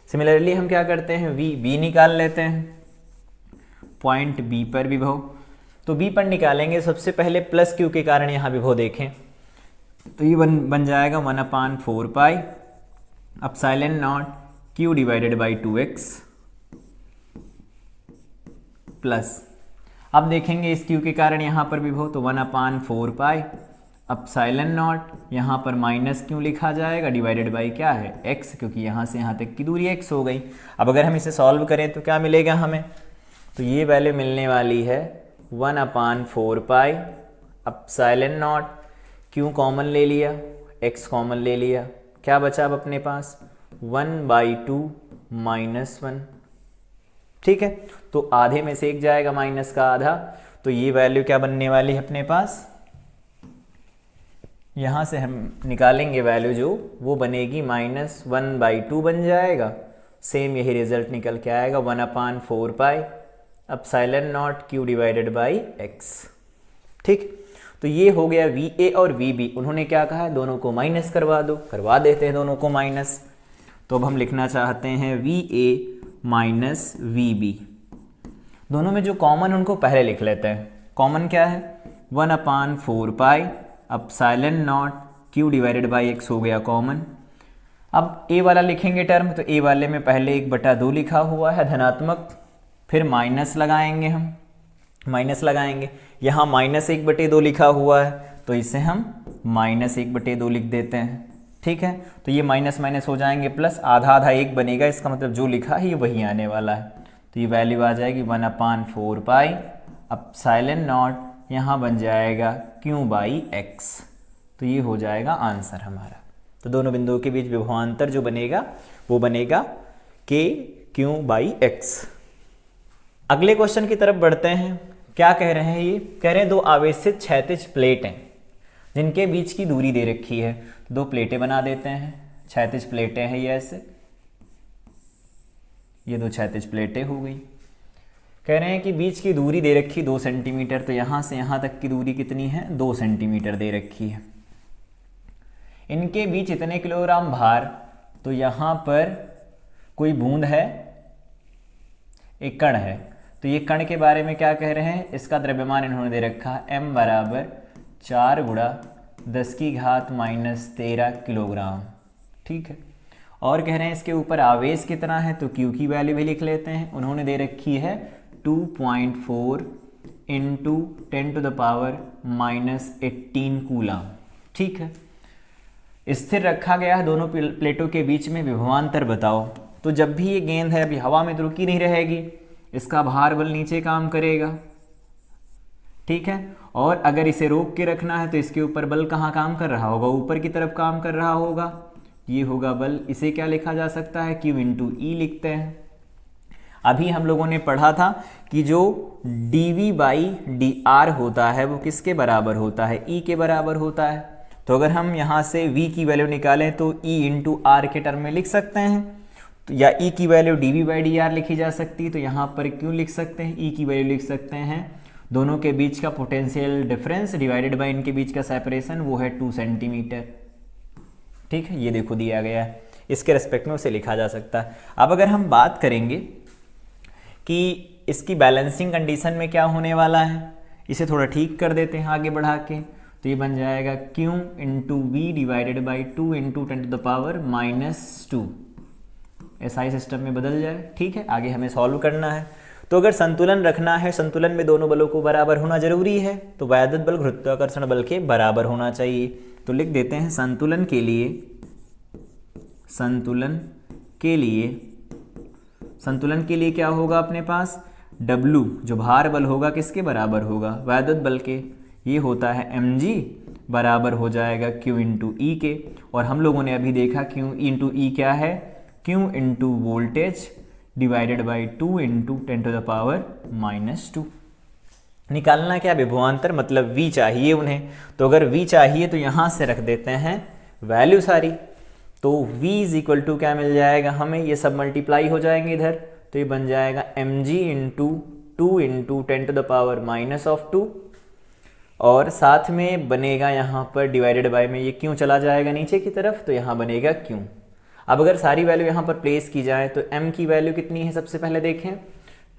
सिमिलरली हम क्या करते हैं, VB निकाल लेते हैं, पॉइंट B पर विभव। तो B पर निकालेंगे सबसे पहले प्लस Q के कारण यहाँ विभव देखें, तो ये बन जाएगा 1/4 pi epsilon not Q divided by 2x plus, अब देखेंगे इस Q के कारण यहाँ पर विभव, तो 1/4 पाई एप्सिलॉन नॉट, यहाँ पर माइनस क्यों लिखा जाएगा, डिवाइडेड बाई क्या है x, क्योंकि यहाँ से यहाँ तक की दूरी x हो गई। अब अगर हम इसे सॉल्व करें तो क्या मिलेगा हमें, तो ये वैल्यू मिलने वाली है 1/4 पाई एप्सिलॉन नॉट, क्यों कॉमन ले लिया, x कॉमन ले लिया, क्या बचा अब अपने पास 1/2 माइनस 1। ठीक है, तो आधे में से एक जाएगा माइनस का आधा, तो ये वैल्यू क्या बनने वाली है अपने पास, यहाँ से हम निकालेंगे वैल्यू जो वो बनेगी -1/2 बन जाएगा। सेम यही रिजल्ट निकल के आएगा 1/4 pi epsilon not Q divided by x। ठीक, तो ये हो गया VA और VB। उन्होंने क्या कहा है, दोनों को माइनस करवा दो, करवा देते हैं दोनों को माइनस। तो अब हम लिखना चाहते हैं VA माइनस VB, दोनों में जो कॉमन उनको पहले लिख लेते हैं। कॉमन क्या है, 1/4 pi epsilon not Q divided by x हो गया कॉमन। अब A वाला लिखेंगे टर्म, तो A वाले में पहले 1/2 लिखा हुआ है धनात्मक, फिर माइनस लगाएंगे, हम माइनस लगाएंगे, यहाँ -1/2 लिखा हुआ है, तो इसे हम -1/2 लिख देते हैं। ठीक है, तो ये माइनस माइनस हो जाएंगे प्लस, आधा आधा एक बनेगा, इसका मतलब जो लिखा है ये वही आने वाला है। तो ये वैल्यू आ जाएगी 1/4 पाई एप्सिलॉन नॉट, यहाँ बन जाएगा Q बाई x। तो ये हो जाएगा आंसर हमारा। तो दोनों बिंदुओं के बीच विभवांतर जो बनेगा वो बनेगा KQ बाई x। अगले क्वेश्चन की तरफ बढ़ते हैं। क्या कह रहे हैं, ये कह रहे हैं दो आवेशित क्षैतिज प्लेट हैं जिनके बीच की दूरी दे रखी है। दो प्लेटें बना देते हैं, क्षैतिज प्लेटें हैं ये ऐसे, ये दो क्षैतिज प्लेटें हो गई। कह रहे हैं कि बीच की दूरी दे रखी 2 सेंटीमीटर, तो यहाँ से यहाँ तक की दूरी कितनी है, 2 सेंटीमीटर दे रखी है। इनके बीच इतने किलोग्राम भार, तो यहाँ पर कोई बूंद है, एक कण है, तो ये कण के बारे में क्या कह रहे हैं, इसका द्रव्यमान इन्होंने दे रखा है m बराबर 4 × 10⁻13 किलोग्राम। ठीक है, और कह रहे हैं इसके ऊपर आवेश कितना है, तो Q की वैल्यू भी लिख लेते हैं। उन्होंने दे रखी है 2.4 × 10⁻−18 कूलम। ठीक है, स्थिर रखा गया है दोनों प्लेटों के बीच में। विभवांतर बताओ। तो जब भी ये गेंद है अभी हवा में तो रुकी नहीं रहेगी, इसका भार बल नीचे काम करेगा। ठीक है, और अगर इसे रोक के रखना है तो इसके ऊपर बल कहाँ काम कर रहा होगा, ऊपर की तरफ काम कर रहा होगा, ये होगा बल। इसे क्या लिखा जा सकता है, Q × E लिखते हैं। अभी हम लोगों ने पढ़ा था कि जो dV/dr होता है वो किसके बराबर होता है, E के बराबर होता है। तो अगर हम यहाँ से V की वैल्यू निकालें तो E × R के टर्म में लिख सकते हैं, तो या E की वैल्यू dV/dr लिखी जा सकती है। तो यहाँ पर क्यों लिख सकते हैं, E की वैल्यू लिख सकते हैं, दोनों के बीच का पोटेंशियल डिफरेंस डिवाइडेड बाय इनके बीच का सेपरेशन, वो है 2 सेंटीमीटर। ठीक है, ये देखो दिया गया है, इसके रेस्पेक्ट में उसे लिखा जा सकता है। अब अगर हम बात करेंगे कि इसकी बैलेंसिंग कंडीशन में क्या होने वाला है, इसे थोड़ा ठीक कर देते हैं आगे बढ़ा के। तो ये बन जाएगा Q × V divided by 2 × 10⁻²। SI system में बदल जाए। ठीक है, आगे हमें सॉल्व करना है। तो अगर संतुलन रखना है, संतुलन में दोनों बलों को बराबर होना जरूरी है, तो वैद्युत बल गुरुत्वाकर्षण बल के बराबर होना चाहिए। तो लिख देते हैं संतुलन के लिए क्या होगा अपने पास, W जो भार बल होगा किसके बराबर होगा, वैद्युत बल के। ये होता है mg बराबर हो जाएगा Q × E के। और हम लोगों ने अभी देखा Q × E क्या है, Q × वोल्टेज डिवाइडेड बाई 2 × 10⁻²। निकालना क्या, विभवांतर, मतलब V चाहिए उन्हें। तो अगर V चाहिए तो यहाँ से रख देते हैं वैल्यू सारी। तो V = क्या मिल जाएगा हमें, ये सब मल्टीप्लाई हो जाएंगे इधर, तो ये बन जाएगा mg × 2 × 10⁻²। और साथ में बनेगा यहाँ पर डिवाइडेड बाय में, ये क्यों चला जाएगा नीचे की तरफ, तो यहाँ बनेगा क्यों। अब अगर सारी वैल्यू यहाँ पर प्लेस की जाए तो m की वैल्यू कितनी है, सबसे पहले देखें।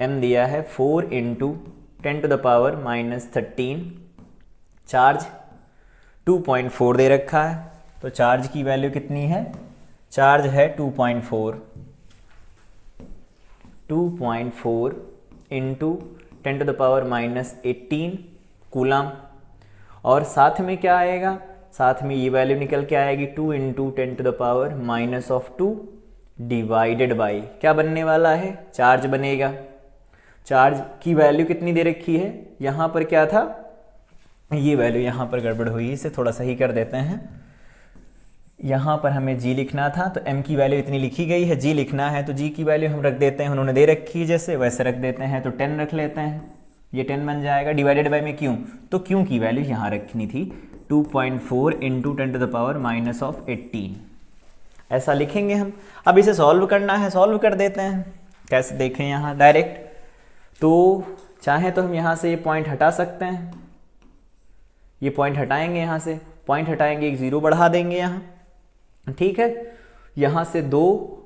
m दिया है 4 × 10⁻−13, चार्ज 2.4 दे रखा है, तो चार्ज की वैल्यू कितनी है, चार्ज है 2.4 × 10⁻18 कूलम। और साथ में क्या आएगा, साथ में ये वैल्यू निकल के आएगी 2 × 10⁻2 डिवाइडेड बाई, क्या बनने वाला है, चार्ज बनेगा। चार्ज की वैल्यू कितनी दे रखी है, यहाँ पर क्या था, ये वैल्यू यहाँ पर गड़बड़ हुई, इसे थोड़ा सही कर देते हैं। यहाँ पर हमें g लिखना था, तो m की वैल्यू इतनी लिखी गई है, g लिखना है तो g की वैल्यू हम रख देते हैं, उन्होंने दे रखी है जैसे वैसे रख देते हैं, तो 10 रख लेते हैं, ये 10 बन जाएगा। डिवाइडेड बाय में क्यों, तो क्यों की वैल्यू यहाँ रखनी थी, 2.4 × 10⁻18 ऐसा लिखेंगे हम। अब इसे सॉल्व करना है, सॉल्व कर देते हैं। कैसे देखें, यहाँ डायरेक्ट, तो चाहे तो हम यहाँ से ये पॉइंट हटा सकते हैं, ये पॉइंट हटाएंगे, यहाँ से पॉइंट हटाएंगे, एक 0 बढ़ा देंगे यहाँ, ठीक है। यहाँ से 2,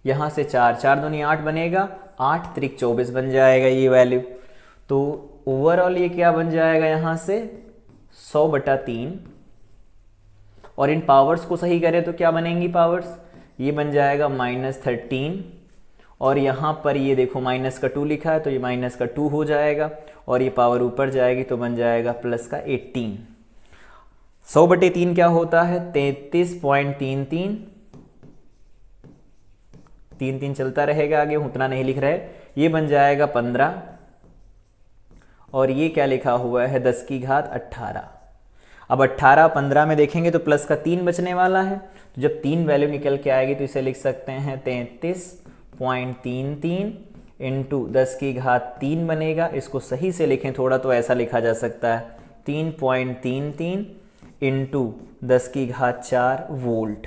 यहाँ से 4, 4 दूनी 8 बनेगा, 8 त्रिक 24 बन जाएगा ये वैल्यू। तो ओवरऑल ये क्या बन जाएगा, यहाँ से 100/3, और इन पावर्स को सही करें तो क्या बनेंगी पावर्स, ये बन जाएगा -13, और यहाँ पर ये देखो माइनस का 2 लिखा है तो ये माइनस का 2 हो जाएगा, और ये पावर ऊपर जाएगी तो बन जाएगा प्लस का 18। 100/3 क्या होता है, 33.33, 3 चलता रहेगा आगे, उतना नहीं लिख रहे, ये बन जाएगा 15, और ये क्या लिखा हुआ है 10 की घात 18। अब 18 15 में देखेंगे तो प्लस का 3 बचने वाला है, तो जब 3 वैल्यू निकल के आएगी तो इसे लिख सकते हैं 33.33 इंटू 10 की घात 3 बनेगा। इसको सही से लिखें थोड़ा तो ऐसा लिखा जा सकता है 3.33 इंटू 10 की घात 4 वोल्ट,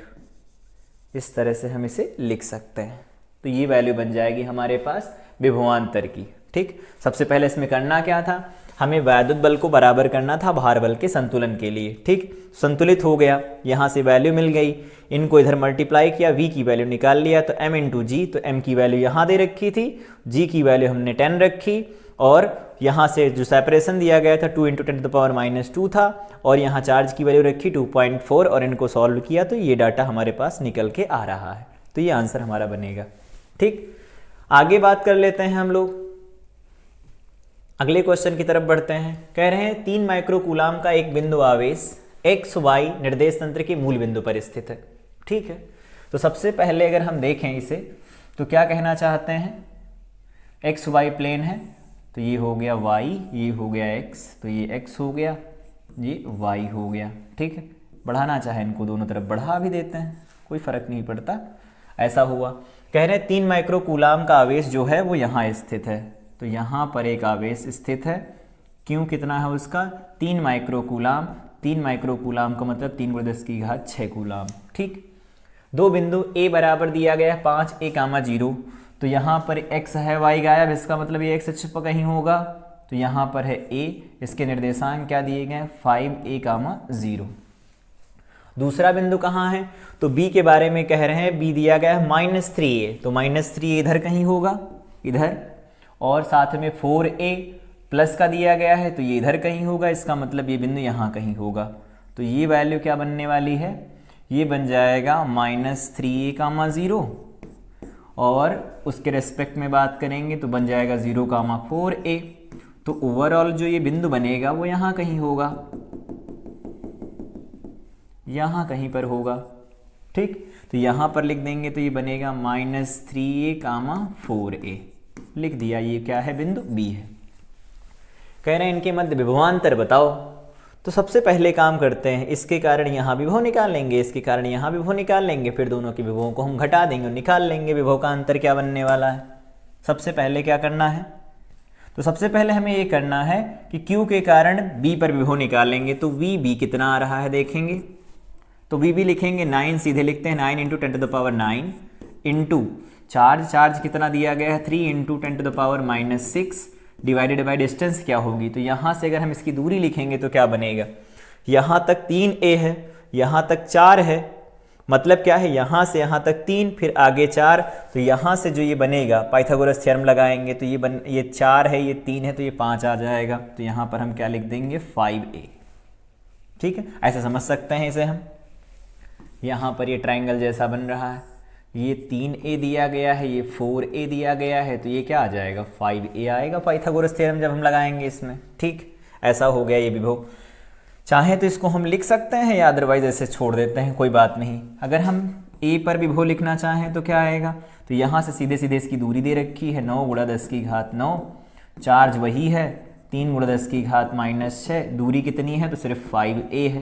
इस तरह से हम इसे लिख सकते हैं। तो ये वैल्यू बन जाएगी हमारे पास विभवांतर की, ठीक। सबसे पहले इसमें करना क्या था, हमें वैद्युत बल को बराबर करना था भार बल के संतुलन के लिए, ठीक। संतुलित हो गया, यहाँ से वैल्यू मिल गई, इनको इधर मल्टीप्लाई किया, v की वैल्यू निकाल लिया, तो m × g, तो m की वैल्यू यहाँ दे रखी थी, g की वैल्यू हमने 10 रखी, और यहाँ से जो सेपरेशन दिया गया था 2 × 10⁻2 था, और यहाँ चार्ज की वैल्यू रखी 2.4, और इनको सॉल्व किया तो ये डाटा हमारे पास निकल के आ रहा है, तो ये आंसर हमारा बनेगा, ठीक। आगे बात कर लेते हैं हम लोग, अगले क्वेश्चन की तरफ बढ़ते हैं। कह रहे हैं 3 माइक्रोकूलाम का एक बिंदु आवेश x y निर्देश तंत्र के मूल बिंदु पर स्थित है, ठीक है। तो सबसे पहले अगर हम देखें इसे तो क्या कहना चाहते हैं, x y प्लेन है तो ये हो गया y, ये हो गया x, तो ये x हो गया, ये y हो गया, ठीक है। बढ़ाना चाहे इनको दोनों तरफ बढ़ा भी देते हैं, कोई फर्क नहीं पड़ता, ऐसा हुआ। कह रहे हैं 3 माइक्रोकूलाम का आवेश जो है वो यहाँ स्थित है, तो यहाँ पर एक आवेश स्थित है, क्यों कितना है उसका 3 माइक्रोकूलाम, 3 माइक्रोकूलाम का मतलब 3 × 10 की घात 6 कूलाम, ठीक। दो बिंदु A बराबर दिया गया है 5 A, 0, तो यहाँ पर x है, y गायब, इसका मतलब ये x अक्ष पर कहीं होगा, तो यहाँ पर है A, इसके निर्देशांक क्या दिए गए हैं 5 A, 0। दूसरा बिंदु कहाँ है, तो B के बारे में कह रहे हैं, B दिया गया है -3A, तो -3A इधर कहीं होगा, इधर, और साथ में 4A प्लस का दिया गया है तो ये इधर कहीं होगा, इसका मतलब ये बिंदु यहाँ कहीं होगा, तो ये वैल्यू क्या बनने वाली है, ये बन जाएगा -3A, 0, और उसके रेस्पेक्ट में बात करेंगे तो बन जाएगा 0, 4A। तो ओवरऑल जो ये बिंदु बनेगा वो यहाँ कहीं होगा, यहाँ कहीं पर होगा, ठीक। तो यहाँ पर लिख देंगे तो ये बनेगा -3A, 4A, लिख दिया, ये क्या है बिंदु B है। कह रहे हैं इनके मध्य विभवांतर बताओ, तो सबसे पहले काम करते हैं, इसके कारण यहाँ विभव निकाल लेंगे, इसके कारण यहाँ विभव निकाल लेंगे, फिर दोनों के विभवों को हम घटा देंगे और निकाल लेंगे विभव का अंतर क्या बनने वाला है। सबसे पहले क्या करना है, तो सबसे पहले हमें ये करना है कि Q के कारण B पर विभव निकालेंगे, तो VB कितना आ रहा है देखेंगे, तो VB लिखेंगे 9, सीधे लिखते हैं 9 × 10⁻9 इंटू चार्ज कितना दिया गया है 3 × 10⁻6, डिवाइडेड बाय डिस्टेंस क्या होगी, तो यहाँ से अगर हम इसकी दूरी लिखेंगे तो क्या बनेगा, यहाँ तक 3a है, यहाँ तक 4 है, मतलब क्या है, यहाँ से यहाँ तक 3 फिर आगे 4, तो यहाँ से जो ये बनेगा पाइथागोरस थ्योरम लगाएंगे तो ये 4 है, ये 3 है, तो ये 5 आ जाएगा। तो यहाँ पर हम क्या लिख देंगे 5a। ठीक है, ऐसे समझ सकते हैं इसे हम। यहाँ पर ये ट्राइंगल जैसा बन रहा है, ये 3a दिया गया है, ये 4a दिया गया है, तो ये क्या आ जाएगा 5a आएगा पाइथागोरस थ्योरम जब हम लगाएंगे इसमें। ठीक, ऐसा हो गया ये विभव। चाहे तो इसको हम लिख सकते हैं या अदरवाइज ऐसे छोड़ देते हैं, कोई बात नहीं। अगर हम a पर विभव लिखना चाहें तो क्या आएगा, तो यहाँ से सीधे सीधे इसकी दूरी दे रखी है 9 × 10⁻9, चार्ज वही है 3 × 10⁻⁻6, दूरी कितनी है तो सिर्फ 5a है।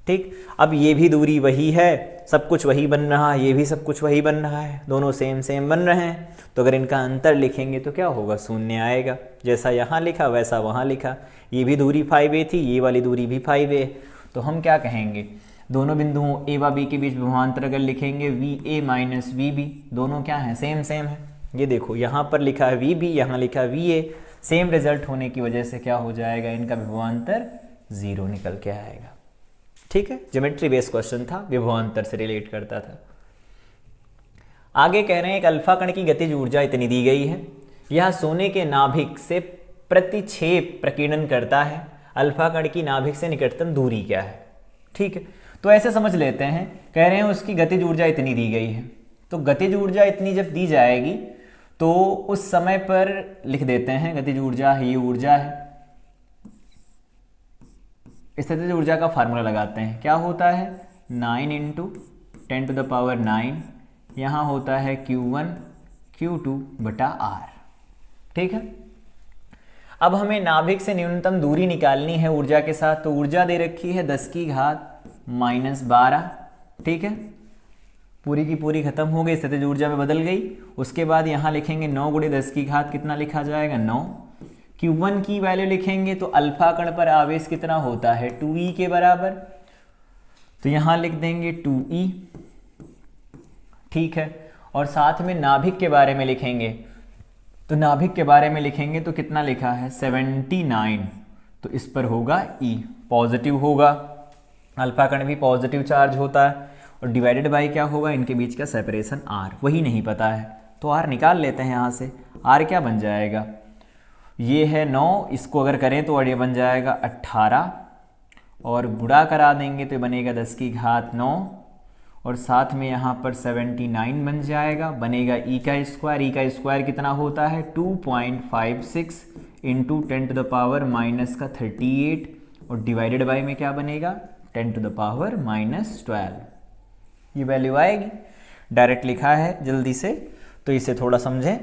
ठीक, अब ये भी दूरी वही है, सब कुछ वही बन रहा है, ये भी सब कुछ वही बन रहा है, दोनों सेम सेम बन रहे हैं, तो अगर इनका अंतर लिखेंगे तो क्या होगा, शून्य आएगा। जैसा यहाँ लिखा वैसा वहाँ लिखा, ये भी दूरी 5a थी, ये वाली दूरी भी 5a, तो हम क्या कहेंगे, दोनों बिंदुओं a व b के बीच विभवांतर अगर लिखेंगे va माइनस vb, दोनों क्या हैं, सेम सेम है। ये देखो यहाँ पर लिखा है vb, यहाँ लिखा है va, सेम रिजल्ट होने की वजह से क्या हो जाएगा, इनका विभवांतर 0 निकल के आएगा। ठीक है, ज्योमेट्री बेस्ड क्वेश्चन था, विभवांतर से रिलेट करता था। आगे कह रहे हैं एक अल्फा कण की गतिज ऊर्जा इतनी दी गई है, यह सोने के नाभिक से प्रतिक्षेप प्रकीर्णन करता है, अल्फा कण की नाभिक से निकटतम दूरी क्या है। ठीक है, तो ऐसे समझ लेते हैं, कह रहे हैं उसकी गतिज ऊर्जा इतनी दी गई है, तो गतिज ऊर्जा इतनी जब दी जाएगी तो उस समय पर लिख देते हैं गतिज ऊर्जा ही ऊर्जा है। स्थितिज ऊर्जा का फार्मूला लगाते हैं, क्या होता है 9 × 10⁹, यहाँ होता है Q1 Q2/R। ठीक है, अब हमें नाभिक से न्यूनतम दूरी निकालनी है ऊर्जा के साथ, तो ऊर्जा दे रखी है 10⁻⁻12। ठीक है, पूरी की पूरी खत्म हो गई, स्थितिज ऊर्जा में बदल गई। उसके बाद यहाँ लिखेंगे 9 × 10⁻, कितना लिखा जाएगा 9। Q1 की वैल्यू लिखेंगे तो अल्फा कण पर आवेश कितना होता है 2e के बराबर, तो यहाँ लिख देंगे 2e। ठीक है, और साथ में नाभिक के बारे में लिखेंगे, तो नाभिक के बारे में लिखेंगे तो कितना लिखा है 79, तो इस पर होगा e, पॉजिटिव होगा, अल्फा कण भी पॉजिटिव चार्ज होता है, और डिवाइडेड बाय क्या होगा, इनके बीच का सेपरेशन r, वही नहीं पता है, तो r निकाल लेते हैं यहाँ से। r क्या बन जाएगा, ये है 9, इसको अगर करें तो और ये बन जाएगा 18, और गुणा करा देंगे तो बनेगा 10⁻9, और साथ में यहाँ पर 79 बन जाएगा, बनेगा e का स्क्वायर। e का स्क्वायर कितना होता है 2.56 × 10⁻⁻38, और डिवाइडेड बाय में क्या बनेगा 10⁻⁻12, ये वैल्यू आएगी। डायरेक्ट लिखा है जल्दी से, तो इसे थोड़ा समझें।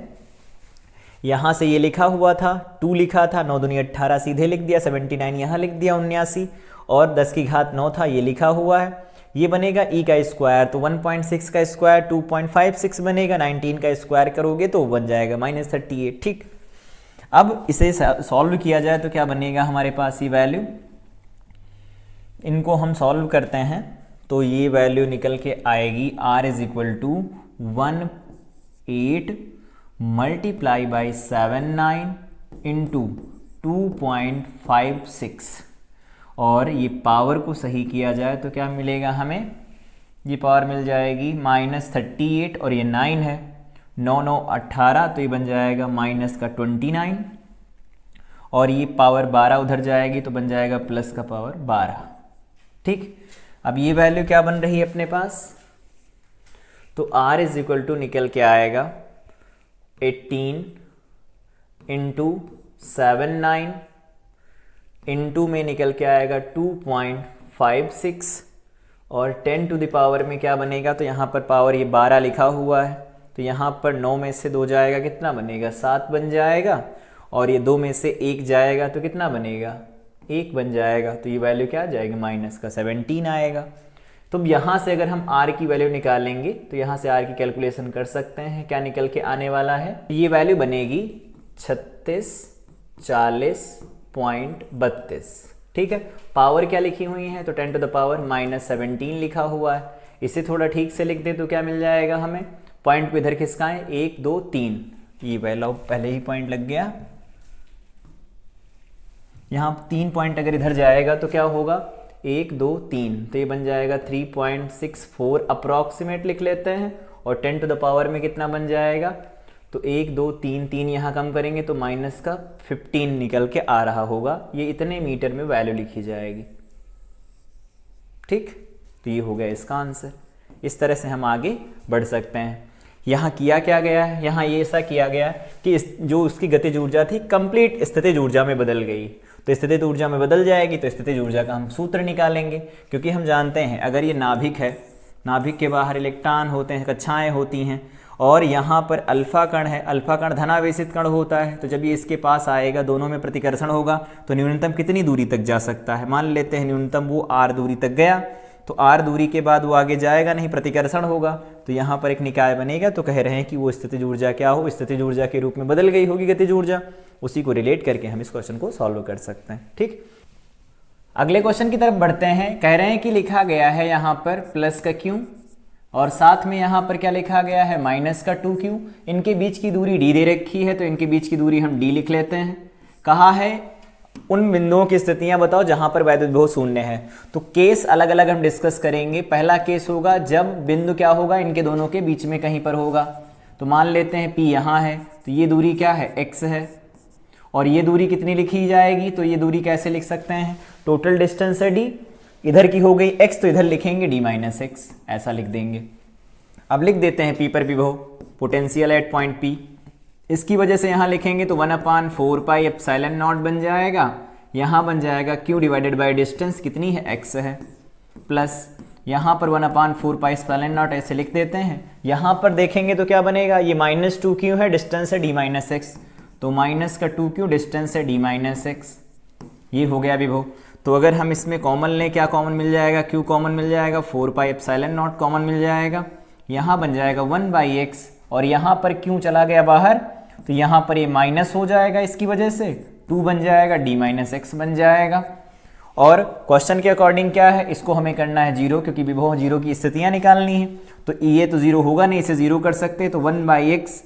यहाँ से ये लिखा हुआ था 2 लिखा था, 9 दूनी 18 सीधे लिख दिया, 79 यहाँ लिख दिया 79, और 10⁻9 था ये लिखा हुआ है, ये बनेगा e का स्क्वायर, तो 1.6 का स्क्वायर 2.56 बनेगा, 19 का स्क्वायर करोगे तो बन जाएगा -38। ठीक, अब इसे सॉल्व किया जाए तो क्या बनेगा हमारे पास ये वैल्यू, इनको हम सॉल्व करते हैं तो ये वैल्यू निकल के आएगी r = 18 मल्टीप्लाई बाई 79 × 2.56, और ये पावर को सही किया जाए तो क्या मिलेगा हमें, ये पावर मिल जाएगी -38, और ये 9 है, 9 9 18, तो ये बन जाएगा -29, और ये पावर 12 उधर जाएगी तो बन जाएगा +12। ठीक, अब ये वैल्यू क्या बन रही है अपने पास, तो r = निकल के आएगा 18 × 79 इंटू में निकल के आएगा 2.56, और 10 टू द पावर में क्या बनेगा, तो यहाँ पर पावर ये 12 लिखा हुआ है, तो यहाँ पर 9 में से 2 जाएगा कितना बनेगा 7 बन जाएगा, और ये 2 में से 1 जाएगा तो कितना बनेगा 1 बन जाएगा, तो ये वैल्यू क्या आ जाएगी -17 आएगा। तो यहाँ से अगर हम r की वैल्यू निकालेंगे तो यहाँ से r की कैलकुलेशन कर सकते हैं, क्या निकल के आने वाला है, ये वैल्यू बनेगी 3640.32। ठीक है, पावर क्या लिखी हुई है, तो 10⁻⁻17 लिखा हुआ है, इसे थोड़ा ठीक से लिख दे तो क्या मिल जाएगा हमें, पॉइंट को इधर खिसकाएं 1 2 3, ये पहले ही पॉइंट लग गया, यहाँ 3 पॉइंट अगर इधर जाएगा तो क्या होगा, 1 2 3, तो ये बन जाएगा 3.64 अप्रॉक्सीमेट लिख लेते हैं, और 10 टू द पावर में कितना बन जाएगा, तो 1 2 3 3 यहाँ कम करेंगे तो माइनस का 15 निकल के आ रहा होगा। ये इतने मीटर में वैल्यू लिखी जाएगी। ठीक, तो ये हो गया इसका आंसर। इस तरह से हम आगे बढ़ सकते हैं। यहाँ किया क्या गया है, यहाँ ये ऐसा किया गया कि जो उसकी गतिज ऊर्जा थी कंप्लीट स्थितिज ऊर्जा में बदल गई, तो स्थितिज ऊर्जा में बदल जाएगी तो स्थितिज ऊर्जा का हम सूत्र निकालेंगे। क्योंकि हम जानते हैं अगर ये नाभिक है, नाभिक के बाहर इलेक्ट्रॉन होते हैं, कक्षाएं होती हैं, और यहाँ पर अल्फा कण है, अल्फा कण धनावेशित कण होता है, तो जब ये इसके पास आएगा दोनों में प्रतिकर्षण होगा तो न्यूनतम कितनी दूरी तक जा सकता है, मान लेते हैं न्यूनतम वो r दूरी तक गया, तो r दूरी के बाद वो आगे जाएगा नहीं, प्रतिकर्षण होगा, तो यहाँ पर एक निकाय बनेगा। तो कह रहे हैं कि वो स्थितिज ऊर्जा क्या हो, स्थितिज ऊर्जा के रूप में बदल गई होगी गतिज ऊर्जा। उसी को रिलेट करके हम इस क्वेश्चन को सॉल्व कर सकते हैं। ठीक, अगले क्वेश्चन की तरफ बढ़ते हैं। कह रहे हैं कि लिखा गया है यहाँ पर प्लस का Q और साथ में यहाँ पर क्या लिखा गया है, माइनस का 2Q। इनके बीच की दूरी d दे रखी है, तो इनके बीच की दूरी हम d लिख लेते हैं। कहा है उन बिंदुओं की स्थितियां बताओ जहां पर वैद्युत विभव शून्य है। तो केस अलग अलग हम डिस्कस करेंगे। पहला केस होगा जब बिंदु क्या होगा, इनके दोनों के बीच में कहीं पर होगा। तो मान लेते हैं P यहाँ है, तो ये दूरी क्या है, x है, और ये दूरी कितनी लिखी जाएगी, तो ये दूरी कैसे लिख सकते हैं, टोटल डिस्टेंस है d, इधर की हो गई x, तो इधर लिखेंगे d माइनस एक्स, ऐसा लिख देंगे। अब लिख देते हैं P पर विभव, पोटेंशियल एट पॉइंट P। इसकी वजह से यहाँ लिखेंगे तो 1/4 पाई एप्सिलॉन नॉट बन जाएगा, यहाँ बन जाएगा Q डिवाइडेड बाई डिस्टेंस कितनी है, x है, प्लस यहाँ पर 1/4 पाई एप्सिलॉन नॉट ऐसे लिख देते हैं। यहाँ पर देखेंगे तो क्या बनेगा, ये माइनस 2Q है, डिस्टेंस है d माइनस एक्स, तो माइनस का 2Q, डिस्टेंस है d माइनस एक्स। ये हो गया विभव। तो अगर हम इसमें कॉमन लें, क्या कॉमन मिल जाएगा, Q कॉमन मिल जाएगा, 4 पाई एप्सिलॉन नॉट कॉमन मिल जाएगा, यहाँ बन जाएगा 1/x, और यहाँ पर Q चला गया बाहर, तो यहाँ पर ये माइनस हो जाएगा, इसकी वजह से 2 बन जाएगा, d माइनस एक्स बन जाएगा। और क्वेश्चन के अकॉर्डिंग क्या है, इसको हमें करना है 0, क्योंकि विभव 0 की स्थितियाँ निकालनी है। तो ये तो 0 होगा नहीं, इसे 0 कर सकते, तो 1/x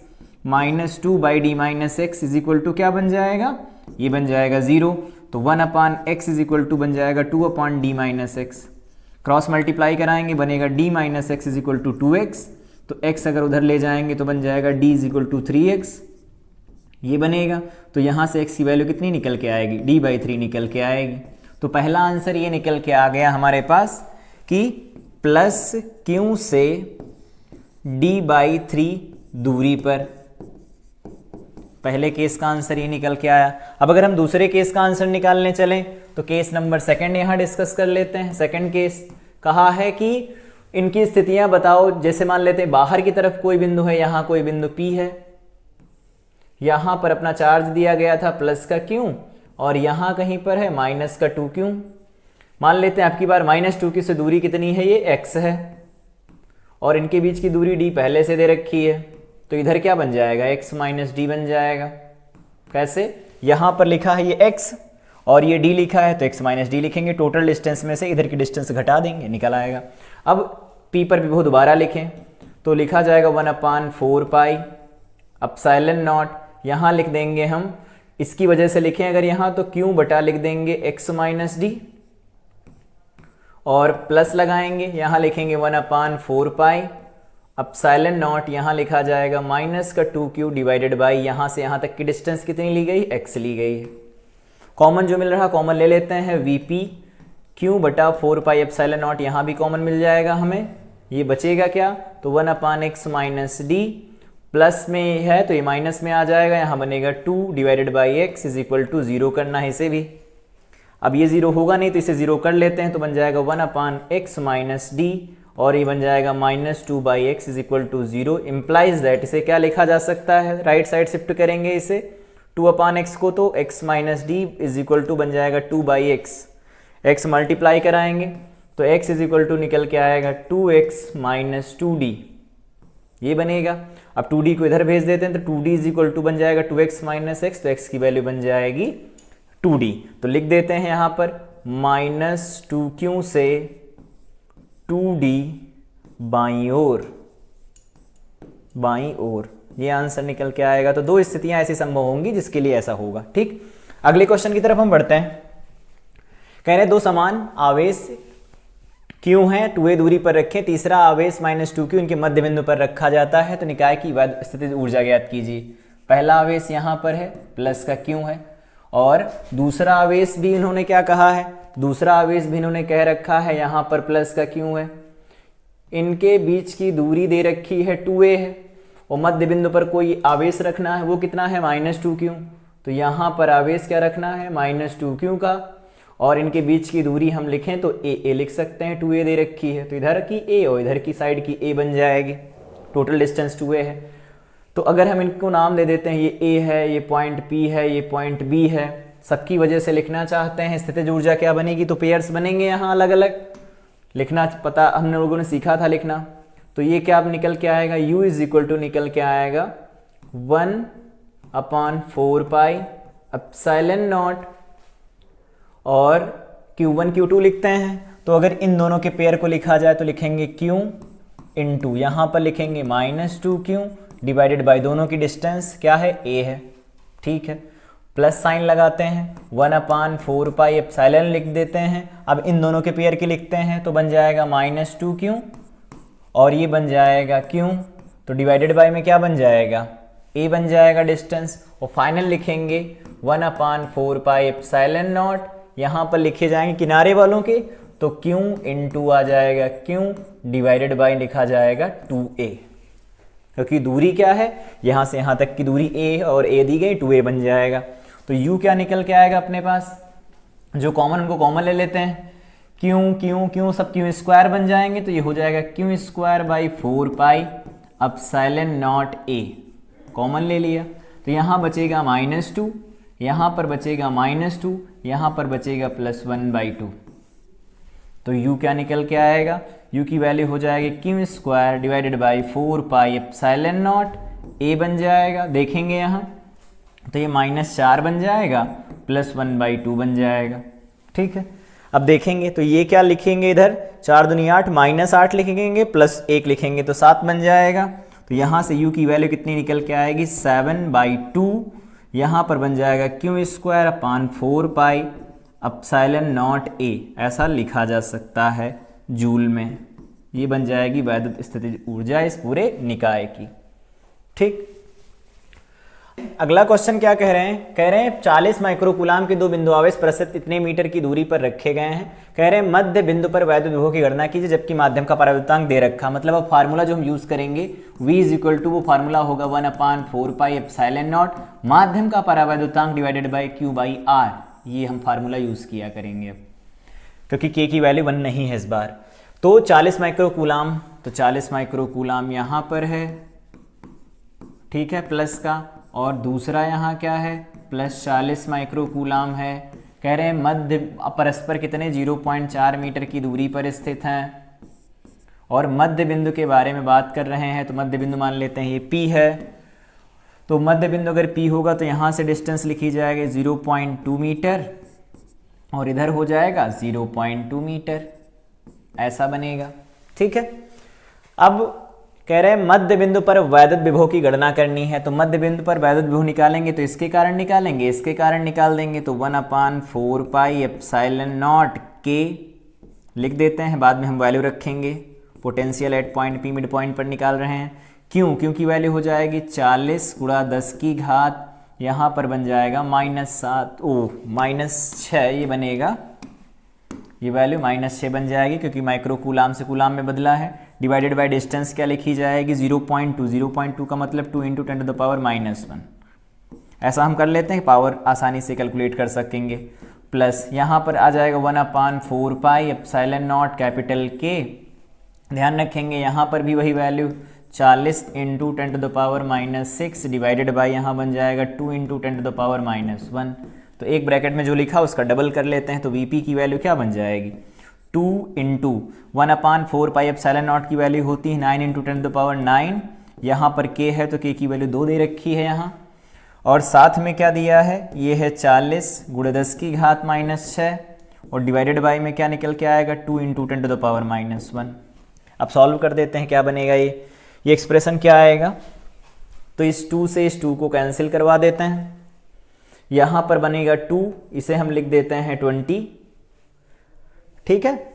minus 2/d minus X is equal to क्या बन जाएगा, ये बन जाएगा 0। तो 1/x इज इक्वल टू बन जाएगा 2/d minus x, cross multiply कराएंगे बनेगा d minus X is equal to 2x, तो x अगर उधर ले जाएंगे तो बन जाएगा d is equal to 3x, ये बनेगा। तो यहाँ से x की वैल्यू कितनी निकल के आएगी, d/3 निकल के आएगी। तो पहला आंसर ये निकल के आ गया हमारे पास कि प्लस Q से d/3 दूरी पर, पहले केस का आंसर ये निकल के आया। अब अगर हम दूसरे केस का आंसर निकालने चलें तो केस नंबर 2 यहाँ डिस्कस कर लेते हैं। सेकंड केस कहा है कि इनकी स्थितियां बताओ। जैसे मान लेते हैं बाहर की तरफ कोई बिंदु है, यहाँ कोई बिंदु P है, यहाँ पर अपना चार्ज दिया गया था प्लस का Q, और यहाँ कहीं पर है माइनस का 2Q। मान लेते हैं आपकी बार माइनस 2Q से दूरी कितनी है, ये x है, और इनके बीच की दूरी d पहले से दे रखी है, तो इधर क्या बन जाएगा, x माइनस d बन जाएगा। कैसे, यहाँ पर लिखा है ये x और ये d लिखा है, तो x माइनस d लिखेंगे, टोटल डिस्टेंस में से इधर की डिस्टेंस घटा देंगे, निकल आएगा। अब p पर विभव दोबारा लिखें तो लिखा जाएगा 1/4 पाई एप्सिलॉन नॉट, यहाँ लिख देंगे हम, इसकी वजह से लिखें अगर यहाँ तो Q बटा लिख देंगे x माइनस d, और प्लस लगाएंगे, यहाँ लिखेंगे 1/4 पाई एप्सिलॉन नॉट, यहाँ लिखा जाएगा माइनस का 2Q डिवाइडेड बाई, यहाँ से यहाँ तक की डिस्टेंस कितनी ली गई, x ली गई है। कॉमन जो मिल रहा कॉमन ले लेते हैं, VP Q बटा 4 पाई एप्सिलॉन नॉट, यहाँ भी कॉमन मिल जाएगा हमें, ये बचेगा क्या, तो 1/x माइनस d, प्लस में है तो ये माइनस में आ जाएगा, यहाँ बनेगा 2 divided by x is equal to 0 करना है इसे भी। अब ये 0 होगा नहीं तो इसे 0 कर लेते हैं, तो बन जाएगा 1/x माइनस d, और ये बन जाएगा minus 2/x is equal to 0। Implies that, इसे क्या लिखा जा सकता है, राइट साइड शिफ्ट करेंगे इसे 2/x को, तो x minus d is equal to बन जाएगा 2/x, x मल्टीप्लाई कराएंगे तो x इज इक्वल टू निकल के आएगा 2x माइनस 2d, ये बनेगा। अब 2d को इधर भेज देते हैं तो 2d इज इक्वल टू बन जाएगा 2x माइनस x, तो x की वैल्यू बन जाएगी 2d। तो लिख देते हैं यहाँ पर माइनस 2Q से 2d बाईं ओर, ये आंसर निकल के आएगा। तो दो स्थितियां ऐसी संभव होंगी जिसके लिए ऐसा होगा। ठीक, अगले क्वेश्चन की तरफ हम बढ़ते हैं। कह रहे दो समान आवेश Q हैं 2a दूरी पर रखें, तीसरा आवेश -2q इनके मध्य बिंदु पर रखा जाता है, तो निकाय की स्थितिज ऊर्जा ज्ञात कीजिए। पहला आवेश यहाँ पर है प्लस का Q है, और दूसरा आवेश भी इन्होंने क्या कहा है, दूसरा आवेश भी इन्होंने कह रखा है यहाँ पर प्लस का Q है। इनके बीच की दूरी दे रखी है 2a है, और मध्य बिंदु पर कोई आवेश रखना है, वो कितना है -2q। तो यहाँ पर आवेश क्या रखना है -2q का, और इनके बीच की दूरी हम लिखें तो a लिख सकते हैं, 2a दे रखी है, तो इधर की a और इधर की साइड की a बन जाएगी। टोटल डिस्टेंस 2a है। तो अगर हम इनको नाम दे देते हैं, ये a है, ये पॉइंट p है, ये पॉइंट b है, सबकी वजह से लिखना चाहते हैं स्थितिज ऊर्जा क्या बनेगी, तो पेयर्स बनेंगे यहाँ अलग अलग लिखना, पता हम लोगों ने सीखा था लिखना। तो ये क्या अब निकल के आएगा, u इज इक्वल टू निकल के आएगा 1/4 पाई एप्सिलॉन नॉट, और Q1 Q2 लिखते हैं। तो अगर इन दोनों के पेयर को लिखा जाए तो लिखेंगे Q इंटू, यहाँ पर लिखेंगे -2Q डिवाइडेड बाई दोनों की डिस्टेंस क्या है a है, ठीक है। प्लस साइन लगाते हैं, 1/4 पाई एप्सिलॉन लिख देते हैं। अब इन दोनों के पेयर के लिखते हैं तो बन जाएगा -2Q, और ये बन जाएगा Q, तो डिवाइडेड बाई में क्या बन जाएगा, a बन जाएगा डिस्टेंस, और फाइनल लिखेंगे 1/4 पाई एप्सिलॉन नॉट, यहाँ पर लिखे जाएंगे किनारे वालों के, तो Q इंटू आ जाएगा Q डिवाइडेड बाई लिखा जाएगा 2a, क्योंकि दूरी क्या है, यहाँ से यहाँ तक की दूरी a और a दी गई, 2a बन जाएगा। तो u क्या निकल के आएगा अपने पास, जो कॉमन उनको कॉमन ले लेते हैं, q सब q स्क्वायर बन जाएंगे, तो ये हो जाएगा q square by 4 pi epsilon not a, common ले लिया। तो यहाँ बचेगा -2, यहाँ पर बचेगा -2, यहाँ पर बचेगा +1/2। तो u क्या निकल के आएगा, u की वैल्यू हो जाएगी q square divided by 4 pi epsilon not a बन जाएगा, देखेंगे यहाँ तो ये -4 बन जाएगा, +1/2 बन जाएगा, ठीक है। अब देखेंगे तो ये क्या लिखेंगे, इधर 4 दूनी 8, -8 लिखेंगे, +1 लिखेंगे तो 7 बन जाएगा। तो यहाँ से u की वैल्यू कितनी निकल के आएगी, 7/2, यहाँ पर बन जाएगा q square upon 4 pi epsilon not a, ऐसा लिखा जा सकता है जूल में। ये बन जाएगी वैद्युत स्थितिज ऊर्जा इस पूरे निकाय की, ठीक। अगला क्वेश्चन क्या कह रहे हैं, कह रहे हैं 40 माइक्रोकूलाम के दो बिंदु आवेश प्रस्तुत इतने मीटर की दूरी पर रखे गए हैं। कह रहे हैं मध्य बिंदु पर वैद्युत विभव की गणना कीजिए, जबकि माध्यम का परावर्तनांक दे रखा। मतलब अब फार्मूला जो हम यूज करेंगे v इज इक्वल टू, वो फार्मूला होगा 1/4 पाई एप्सिलॉन नॉट माध्यम का परावर्तनांक डिवाइडेड बाई Q/R। ये हम फार्मूला यूज किया करेंगे अब, क्योंकि k की वैल्यू 1 नहीं है इस बार। तो 40 माइक्रोकूलाम, तो 40 माइक्रोकूलाम यहाँ पर है, ठीक है, प्लस का, और दूसरा यहाँ क्या है, +40 माइक्रोकूलाम है। कह रहे हैं मध्य परस्पर कितने 0.4 मीटर की दूरी पर स्थित हैं, और मध्य बिंदु के बारे में बात कर रहे हैं। तो मध्य बिंदु मान लेते हैं ये P है, तो मध्य बिंदु अगर P होगा तो यहाँ से डिस्टेंस लिखी जाएगी 0.2 मीटर, और इधर हो जाएगा 0.2 मीटर, ऐसा बनेगा, ठीक है। अब कह रहे हैं मध्य बिंदु पर वैद्युत विभव की गणना करनी है, तो मध्य बिंदु पर वैद्युत विभव निकालेंगे तो इसके कारण निकालेंगे, इसके कारण निकाल देंगे, तो 1/4 पाई एप्सिलॉन नॉट k लिख देते हैं, बाद में हम वैल्यू रखेंगे। Potential at point P mid point पर निकाल रहे हैं। क्यों की वैल्यू हो जाएगी 40 गुणा 10 की घात, यहाँ पर बन जाएगा -7, -6 ये बनेगा, ये वैल्यू -6 बन जाएगी, क्योंकि माइक्रो कूलाम से कूलाम में बदला है। डिवाइडेड बाय डिस्टेंस क्या लिखी जाएगी, 0.2 का मतलब 2 × 10⁻⁻1। ऐसा हम कर लेते हैं, पावर आसानी से कैलकुलेट कर सकेंगे। प्लस यहाँ पर आ जाएगा 1/4 pi epsilon not capital K। ध्यान रखेंगे यहाँ पर भी वही वैल्यू 40 × 10⁻⁻6 डिवाइडेड बाय यहाँ बन जाएगा 2 × 10⁻⁻1। तो एक ब्रैकेट में जो लिखा उसका डबल कर लेते हैं, तो Vp की वैल्यू क्या बन जाएगी, 2 × 1/4 पाई एप्सिलॉन नॉट की वैल्यू होती है 9 × 10⁹। यहाँ पर K है तो K की वैल्यू 2 दे रखी है यहाँ, और साथ में क्या दिया है, ये है 40 × 10 की घात -6, और डिवाइडेड बाय में क्या निकल के आएगा 2 × 10⁻⁻1। अब सॉल्व कर देते हैं, क्या बनेगा ये एक्सप्रेशन क्या आएगा, तो इस 2 से इस 2 को कैंसिल करवा देते हैं। यहाँ पर बनेगा 2, इसे हम लिख देते हैं 20, ठीक है,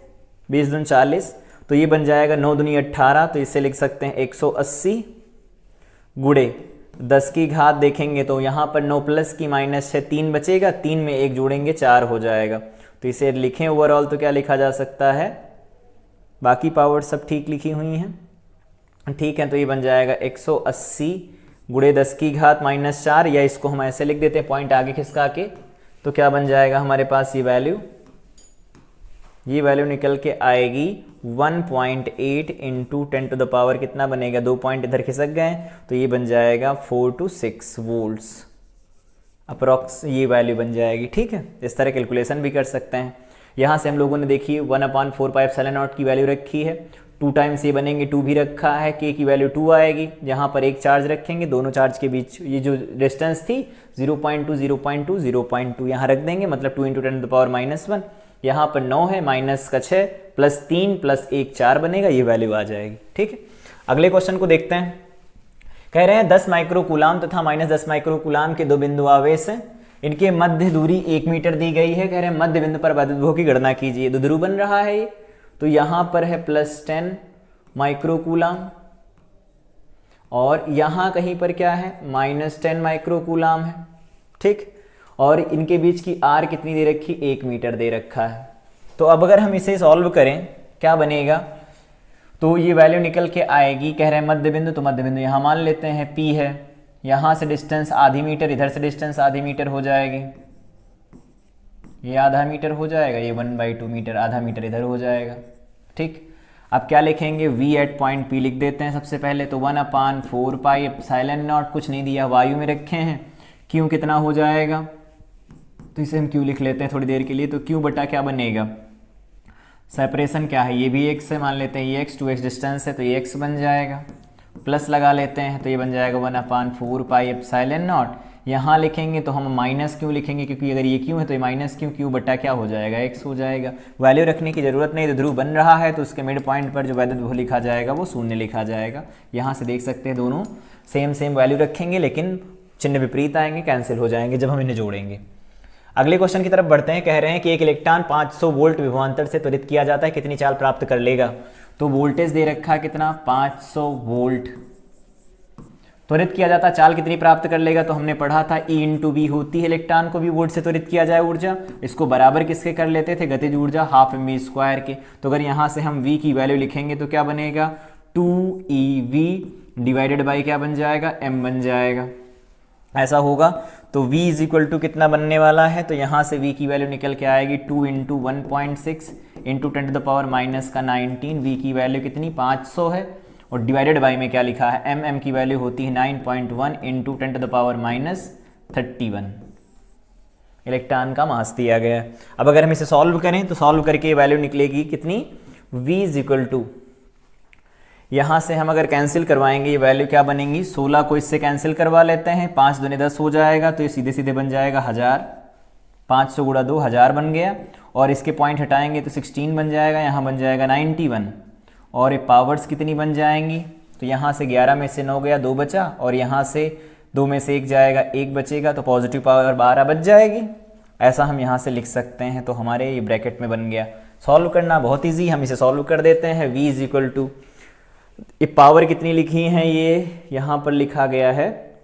20 दूनी 40, तो ये बन जाएगा 9 दूनी 18, तो इसे लिख सकते हैं 180 गुणे 10 की घात देखेंगे तो यहाँ पर 9 प्लस की माइनस 6, 3 बचेगा, 3 में 1 जोड़ेंगे 4 हो जाएगा, तो इसे लिखें ओवरऑल तो क्या लिखा जा सकता है, बाकी पावर सब ठीक लिखी हुई हैं, ठीक है, तो ये बन जाएगा 180 गुणे 10 की घात माइनस 4, या इसको हम ऐसे लिख देते हैं पॉइंट आगे खिसका के, तो क्या बन जाएगा हमारे पास ये वैल्यू निकल के आएगी 1.8 इंटू 10 टू द पावर कितना बनेगा, 2 पॉइंट इधर खिसक गए, तो ये बन जाएगा 4 to 6 वोल्ट्स अप्रॉक्स, ये वैल्यू बन जाएगी, ठीक है। इस तरह कैलकुलेशन भी कर सकते हैं। यहाँ से हम लोगों ने देखी 1/4πε0 की वैल्यू रखी है, 2 टाइम्स ये बनेंगे, 2 भी रखा है, k की वैल्यू 2 आएगी, यहाँ पर एक चार्ज रखेंगे, दोनों चार्ज के बीच ये जो डिस्टेंस थी 0.2 0.2 0.2 यहाँ रख देंगे, मतलब 2 × 10 to the power -1, यहाँ पर 9 है, माइनस का 6 प्लस 3 प्लस 1 4 बनेगा, ये वैल्यू आ जाएगी, ठीक है। अगले क्वेश्चन को देखते हैं। कह रहे हैं 10 माइक्रोकूलाम तथा -10 माइक्रोकूलाम के 2 बिंदु आवेश हैं, इनके मध्य दूरी 1 मीटर दी गई है। कह रहे हैं मध्य बिंदु पर वैद्युत विभव की गणना कीजिए। द्विध्रुव बन रहा है ये, तो यहाँ पर है +10 माइक्रोकूलाम और यहाँ कहीं पर क्या है -10 माइक्रोकूलाम है, ठीक। और इनके बीच की आर कितनी दे रखी, 1 मीटर दे रखा है। तो अब अगर हम इसे सॉल्व करें क्या बनेगा, तो ये वैल्यू निकल के आएगी। कह रहे हैं मध्य बिंदु, तो मध्य बिंदु यहाँ मान लेते हैं P है, यहाँ से डिस्टेंस आधी मीटर, इधर से डिस्टेंस आधी मीटर हो जाएगी, ये आधा मीटर हो जाएगा, ये 1/2 मीटर, आधा मीटर इधर हो जाएगा, ठीक। अब क्या लिखेंगे, V एट पॉइंट P लिख देते हैं सबसे पहले, तो 1/4πε0 कुछ नहीं दिया, वायु में रखे हैं, Q कितना हो जाएगा, तो इसे हम Q लिख लेते हैं थोड़ी देर के लिए, तो Q बटा क्या बनेगा, सेपरेशन क्या है, ये भी x से मान लेते हैं, ये x 2x डिस्टेंस है, तो ये x बन जाएगा, प्लस लगा लेते हैं, तो ये बन जाएगा 1/4πε0। यहाँ लिखेंगे तो हम माइनस क्यों लिखेंगे, क्योंकि अगर ये क्यों है तो ये माइनस क्यों बटा क्या हो जाएगा, x हो जाएगा। वैल्यू रखने की जरूरत नहीं, ध्रुव बन रहा है तो उसके मिड पॉइंट पर जो वैद्युत विभव लिखा जाएगा वो 0 लिखा जाएगा। यहाँ से देख सकते हैं दोनों सेम वैल्यू रखेंगे, लेकिन चिन्ह विपरीत आएंगे, कैंसिल हो जाएंगे जब हम इन्हें जोड़ेंगे। अगले क्वेश्चन की तरफ बढ़ते हैं। कह रहे हैं कि एक इलेक्ट्रॉन 500 वोल्ट विभवांतर से त्वरित किया जाता है, कितनी चाल प्राप्त कर लेगा। तो वोल्टेज दे रखा है कितना, 500 वोल्ट त्वरित किया जाता है, चाल कितनी प्राप्त कर लेगा। तो हमने पढ़ा था E × V होती है इलेक्ट्रॉन को भी वोल्ट से त्वरित किया जाए ऊर्जा, इसको बराबर किसके कर लेते थे, गतिज ऊर्जा 12mv² के। तो अगर यहाँ से हम V की वैल्यू लिखेंगे तो क्या बनेगा, 2eV डिवाइडेड बाई क्या बन जाएगा, m बन जाएगा, ऐसा होगा। तो V = कितना बनने वाला है, तो यहाँ से V की वैल्यू निकल के आएगी 2 × 1.6 × 10 to the power -19। V की वैल्यू कितनी, 500 है, और डिवाइडेड बाई में क्या लिखा है, m की वैल्यू होती है 9.1 × 10 to the power -31। इलेक्ट्रॉन का मास दिया गया है। अब अगर हम इसे सॉल्व करें तो सॉल्व करके ये वैल्यू निकलेगी कितनी, V = यहाँ से हम अगर कैंसिल करवाएंगे ये वैल्यू क्या बनेंगी, 16 को इससे कैंसिल करवा लेते हैं, 5 दूनी 10 हो जाएगा, तो ये सीधे सीधे बन जाएगा 1000, 500 × 2 1000 बन गया, और इसके पॉइंट हटाएंगे तो 16 बन जाएगा, यहाँ बन जाएगा 91, और ये पावर्स कितनी बन जाएंगी, तो यहाँ से 11 में से 9 गया, 2 बचा, और यहाँ से 2 में से 1 जाएगा, 1 बचेगा, तो पॉजिटिव पावर 12 बच जाएगी। ऐसा हम यहाँ से लिख सकते हैं, तो हमारे ये ब्रैकेट में बन गया। सॉल्व करना बहुत ईजी, हम इसे सॉल्व कर देते हैं। V = ये पावर कितनी लिखी है, ये यहाँ पर लिखा गया है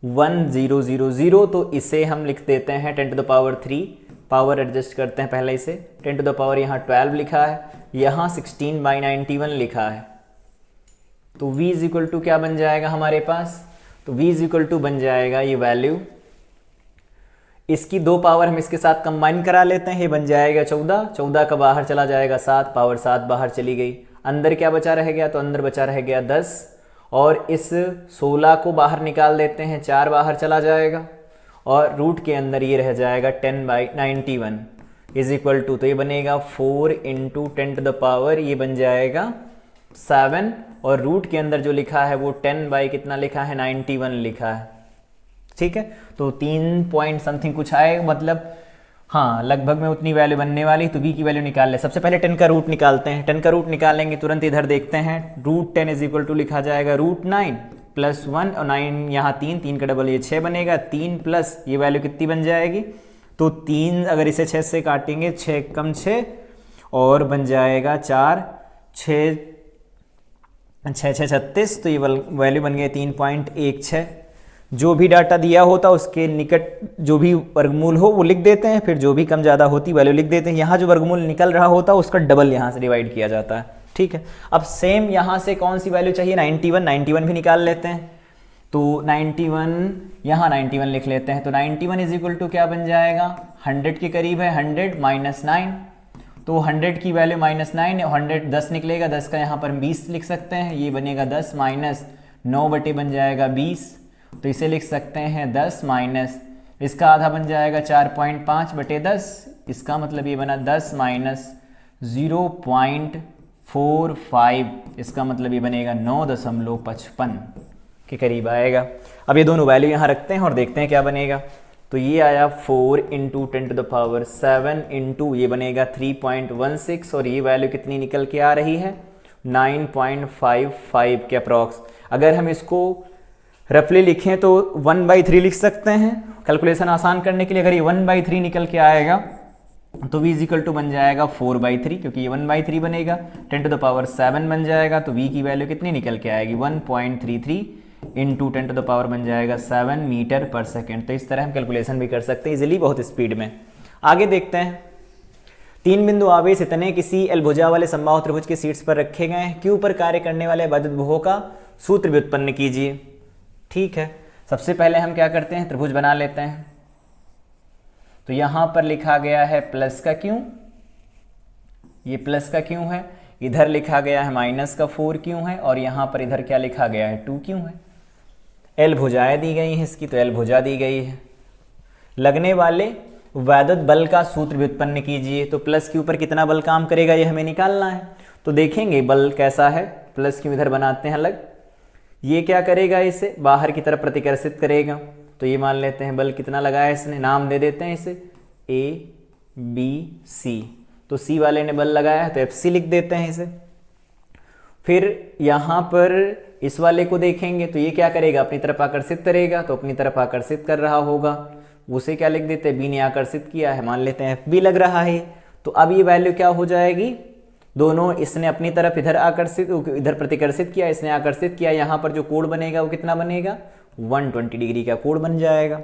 1000, तो इसे हम लिख देते हैं 10 to the power 3, power adjust करते हैं पहले इसे, 10 to the power यहाँ 12 लिखा है, यहाँ 16/91 लिखा है, तो V = क्या बन जाएगा हमारे पास, तो V = बन जाएगा ये वैल्यू, इसकी 2 पावर हम इसके साथ कंबाइन करा लेते हैं, ये बन जाएगा 14, 14 का बाहर चला जाएगा 7, पावर 7 बाहर चली गई, अंदर क्या बचा रह गया, तो अंदर बचा रह गया 10, और इस 16 को बाहर निकाल देते हैं, 4 बाहर चला जाएगा, और रूट के अंदर ये रह जाएगा 10/91 = तो ये बनेगा 4 × 10 to the power, ये बन जाएगा 7, और रूट के अंदर जो लिखा है वो 10 कितना लिखा है, 91 लिखा है, ठीक है। तो 3 पॉइंट समथिंग कुछ आए, मतलब हाँ लगभग में उतनी वैल्यू बनने वाली। तो V की वैल्यू निकाल ले, सबसे पहले 10 का रूट निकालते हैं। 10 का रूट निकालेंगे तुरंत इधर देखते हैं, √10 = लिखा जाएगा √9, +1 और 9 यहाँ 3 का डबल ये 6 बनेगा, 3 प्लस ये वैल्यू कितनी बन जाएगी, तो 3 अगर इसे 6 से काटेंगे 6 कम 6 और बन जाएगा 4, 6 6 6 36, तो ये वैल्यू बन गई 3.16। जो भी डाटा दिया होता उसके निकट जो भी वर्गमूल हो वो लिख देते हैं, फिर जो भी कम ज़्यादा होती वैल्यू लिख देते हैं। यहाँ जो वर्गमूल निकल रहा होता है उसका डबल यहाँ से डिवाइड किया जाता है, ठीक है। अब सेम यहाँ से कौन सी वैल्यू चाहिए, 91 भी निकाल लेते हैं। तो 91 यहाँ 91 लिख लेते हैं, तो 91 इज इक्वल टू क्या बन जाएगा, 100 के करीब है, 100 माइनस 9, तो 100 की वैल्यू माइनस 9 है, 100 10 निकलेगा, 10 का यहाँ पर 20 लिख सकते हैं, ये बनेगा 10 माइनस 9 बटे बन जाएगा 20, तो इसे लिख सकते हैं 10 माइनस इसका आधा बन जाएगा 4.5 बटे 10, इसका मतलब ये बना 10 माइनस 0.45, इसका मतलब ये बनेगा 9.55 के करीब आएगा। अब ये दोनों वैल्यू यहाँ रखते हैं और देखते हैं क्या बनेगा। तो ये आया 4 इंटू 10⁻7 इंटू ये बनेगा 3.16 और ये वैल्यू कितनी निकल के आ रही है 9.55 के अप्रॉक्स। अगर हम इसको रफली लिखें तो 1/3 लिख सकते हैं कैलकुलेशन आसान करने के लिए। अगर ये 1/3 निकल के आएगा तो v इक्वल टू बन जाएगा 4/3, क्योंकि ये 1/3 बनेगा, 10⁻7 बन जाएगा, तो v की वैल्यू कितनी निकल के आएगी 1.33 इंटू 10 बन जाएगा 7 मीटर पर सेकेंड। तो इस तरह हम कैलकुलेशन भी कर सकते हैं इजीली, बहुत स्पीड में। आगे देखते हैं, 3 बिंदु आवेश इतने किसी एल भुजा वाले समबाहु त्रिभुज के शीर्ष पर रखे गए हैं, क्यू पर कार्य करने वाले वैद्युत भुजों का सूत्र व्युत्पन्न कीजिए। ठीक है, सबसे पहले हम क्या करते हैं, त्रिभुज बना लेते हैं। तो यहां पर लिखा गया है प्लस का क्यू, ये प्लस का क्यू है, इधर लिखा गया है माइनस का 4 क्यू है, और यहां पर इधर क्या लिखा गया है 2 क्यू है। एल भुजाएं दी गई हैं इसकी, तो एल भुजा दी गई है। लगने वाले वैद्युत बल का सूत्र व्युत्पन्न कीजिए। तो प्लस क्यू पर कितना बल काम करेगा ये हमें निकालना है। तो देखेंगे बल कैसा है, प्लस क्यू इधर बनाते हैं अलग, ये क्या करेगा, इसे बाहर की तरफ प्रतिकर्षित करेगा। तो ये मान लेते हैं बल कितना लगा है, इसने नाम दे देते हैं इसे ABC। तो सी वाले ने बल लगाया है तो FC लिख देते हैं इसे। फिर यहाँ पर इस वाले को देखेंगे तो ये क्या करेगा, अपनी तरफ आकर्षित करेगा, तो अपनी तरफ आकर्षित कर रहा होगा, उसे क्या लिख देते हैं, बी ने आकर्षित किया है, मान लेते हैं FB लग रहा है। तो अब ये वैल्यू क्या हो जाएगी, दोनों, इसने अपनी तरफ इधर आकर्षित, इधर प्रतिकर्षित किया, इसने आकर्षित किया, यहाँ पर जो कोण बनेगा वो कितना बनेगा 120 डिग्री का कोण बन जाएगा।